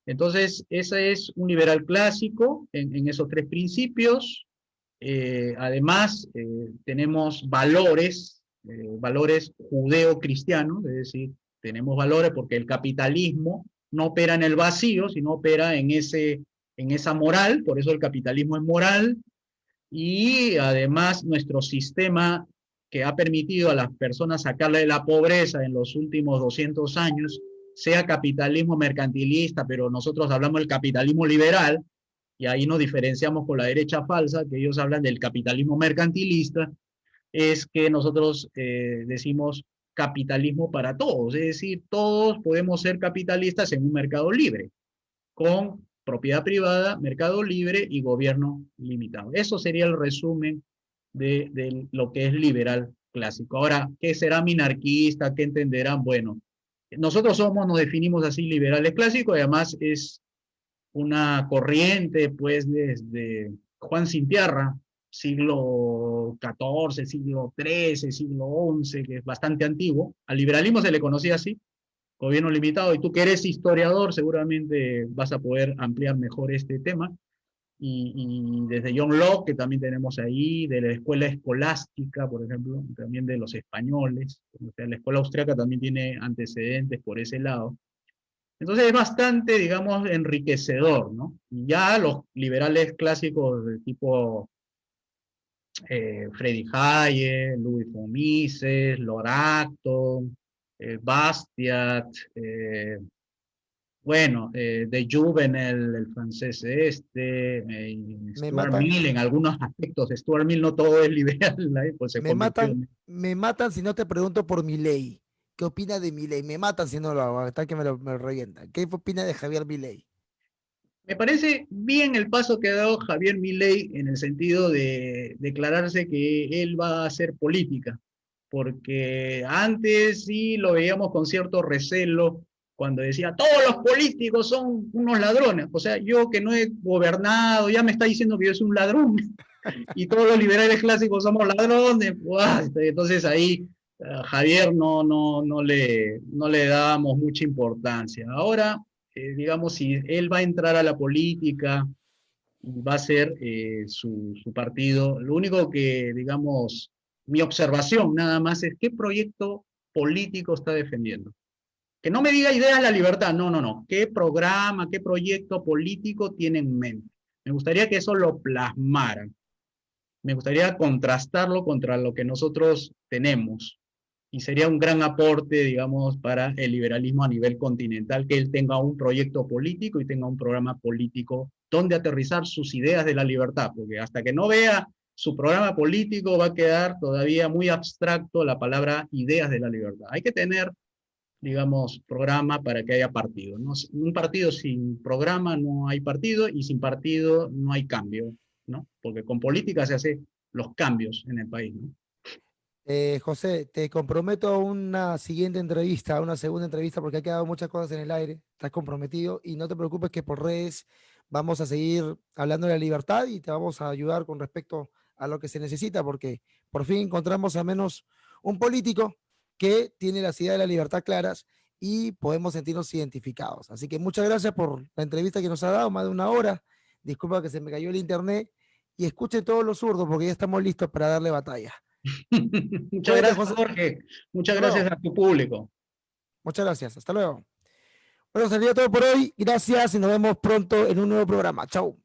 Speaker 2: Entonces, ese es un liberal clásico en esos tres principios. Además, tenemos valores judeo-cristianos, es decir, tenemos valores porque el capitalismo no opera en el vacío, sino opera en esa moral, por eso el capitalismo es moral, y además nuestro sistema que ha permitido a las personas sacarle de la pobreza en los últimos 200 años, sea capitalismo mercantilista, pero nosotros hablamos del capitalismo liberal, y ahí nos diferenciamos con la derecha falsa, que ellos hablan del capitalismo mercantilista, es que nosotros decimos capitalismo para todos, es decir, todos podemos ser capitalistas en un mercado libre, con propiedad privada, mercado libre y gobierno limitado. Eso sería el resumen de lo que es liberal clásico. Ahora, ¿qué será minarquista? ¿Qué entenderán? Bueno, nosotros nos definimos así liberales clásicos, y además es una corriente, pues, desde Juan Sin Tierra, siglo XIV, siglo XIII, siglo XI, que es bastante antiguo. Al liberalismo se le conocía así, gobierno limitado, y tú que eres historiador seguramente vas a poder ampliar mejor este tema. Y desde John Locke, que también tenemos ahí, de la escuela escolástica, por ejemplo, también de los españoles, o sea, la escuela austríaca también tiene antecedentes por ese lado. Entonces es bastante, digamos, enriquecedor, ¿no? Y ya los liberales clásicos de tipo Friedrich Hayek, Louis von Mises, Lord Acton, Bastiat, bueno, de Jouvenel, el francés
Speaker 1: Me
Speaker 2: Stuart
Speaker 1: matan,
Speaker 2: Mill, en algunos aspectos, Stuart Mill no todo es liberal, pues se
Speaker 1: me
Speaker 2: convirtió
Speaker 1: matan,
Speaker 2: en...
Speaker 1: me matan si no te pregunto por Milei. ¿Qué opina de Milei? Me matan si no lo hago, hasta que me lo revientan. ¿Qué opina de Javier Milei?
Speaker 2: Me parece bien el paso que ha dado Javier Milei en el sentido de declararse que él va a hacer política, porque antes sí lo veíamos con cierto recelo cuando decía, todos los políticos son unos ladrones, o sea, yo que no he gobernado, ya me está diciendo que yo soy un ladrón, y todos los liberales clásicos somos ladrones, entonces ahí Javier no le dábamos mucha importancia. Ahora, digamos, si él va a entrar a la política y va a ser su partido, lo único que, digamos, mi observación nada más es qué proyecto político está defendiendo. Que no me diga ideas de la libertad, no. ¿Qué programa, qué proyecto político tiene en mente? Me gustaría que eso lo plasmaran. Me gustaría contrastarlo contra lo que nosotros tenemos. Y sería un gran aporte, digamos, para el liberalismo a nivel continental, que él tenga un proyecto político y tenga un programa político donde aterrizar sus ideas de la libertad, porque hasta que no vea su programa político va a quedar todavía muy abstracto la palabra ideas de la libertad. Hay que tener, digamos, programa para que haya partido, ¿no? Un partido sin programa no hay partido y sin partido no hay cambio, ¿no? Porque con política se hacen los cambios en el país, ¿no?
Speaker 1: José, te comprometo a una siguiente entrevista, a una segunda entrevista, porque ha quedado muchas cosas en el aire. Estás comprometido y no te preocupes que por redes vamos a seguir hablando de la libertad y te vamos a ayudar con respecto a lo que se necesita, porque por fin encontramos al menos un político que tiene las ideas de la libertad claras y podemos sentirnos identificados. Así que muchas gracias por la entrevista que nos ha dado, más de una hora. Disculpa que se me cayó el internet y escuchen todos los zurdos porque ya estamos listos para darle batalla.
Speaker 2: Muchas
Speaker 1: Cuídate,
Speaker 2: gracias,
Speaker 1: José.
Speaker 2: Jorge. Muchas
Speaker 1: Hasta
Speaker 2: gracias
Speaker 1: luego.
Speaker 2: a tu público.
Speaker 1: Muchas gracias. Hasta luego. Bueno, sería todo por hoy. Gracias y nos vemos pronto en un nuevo programa. Chau.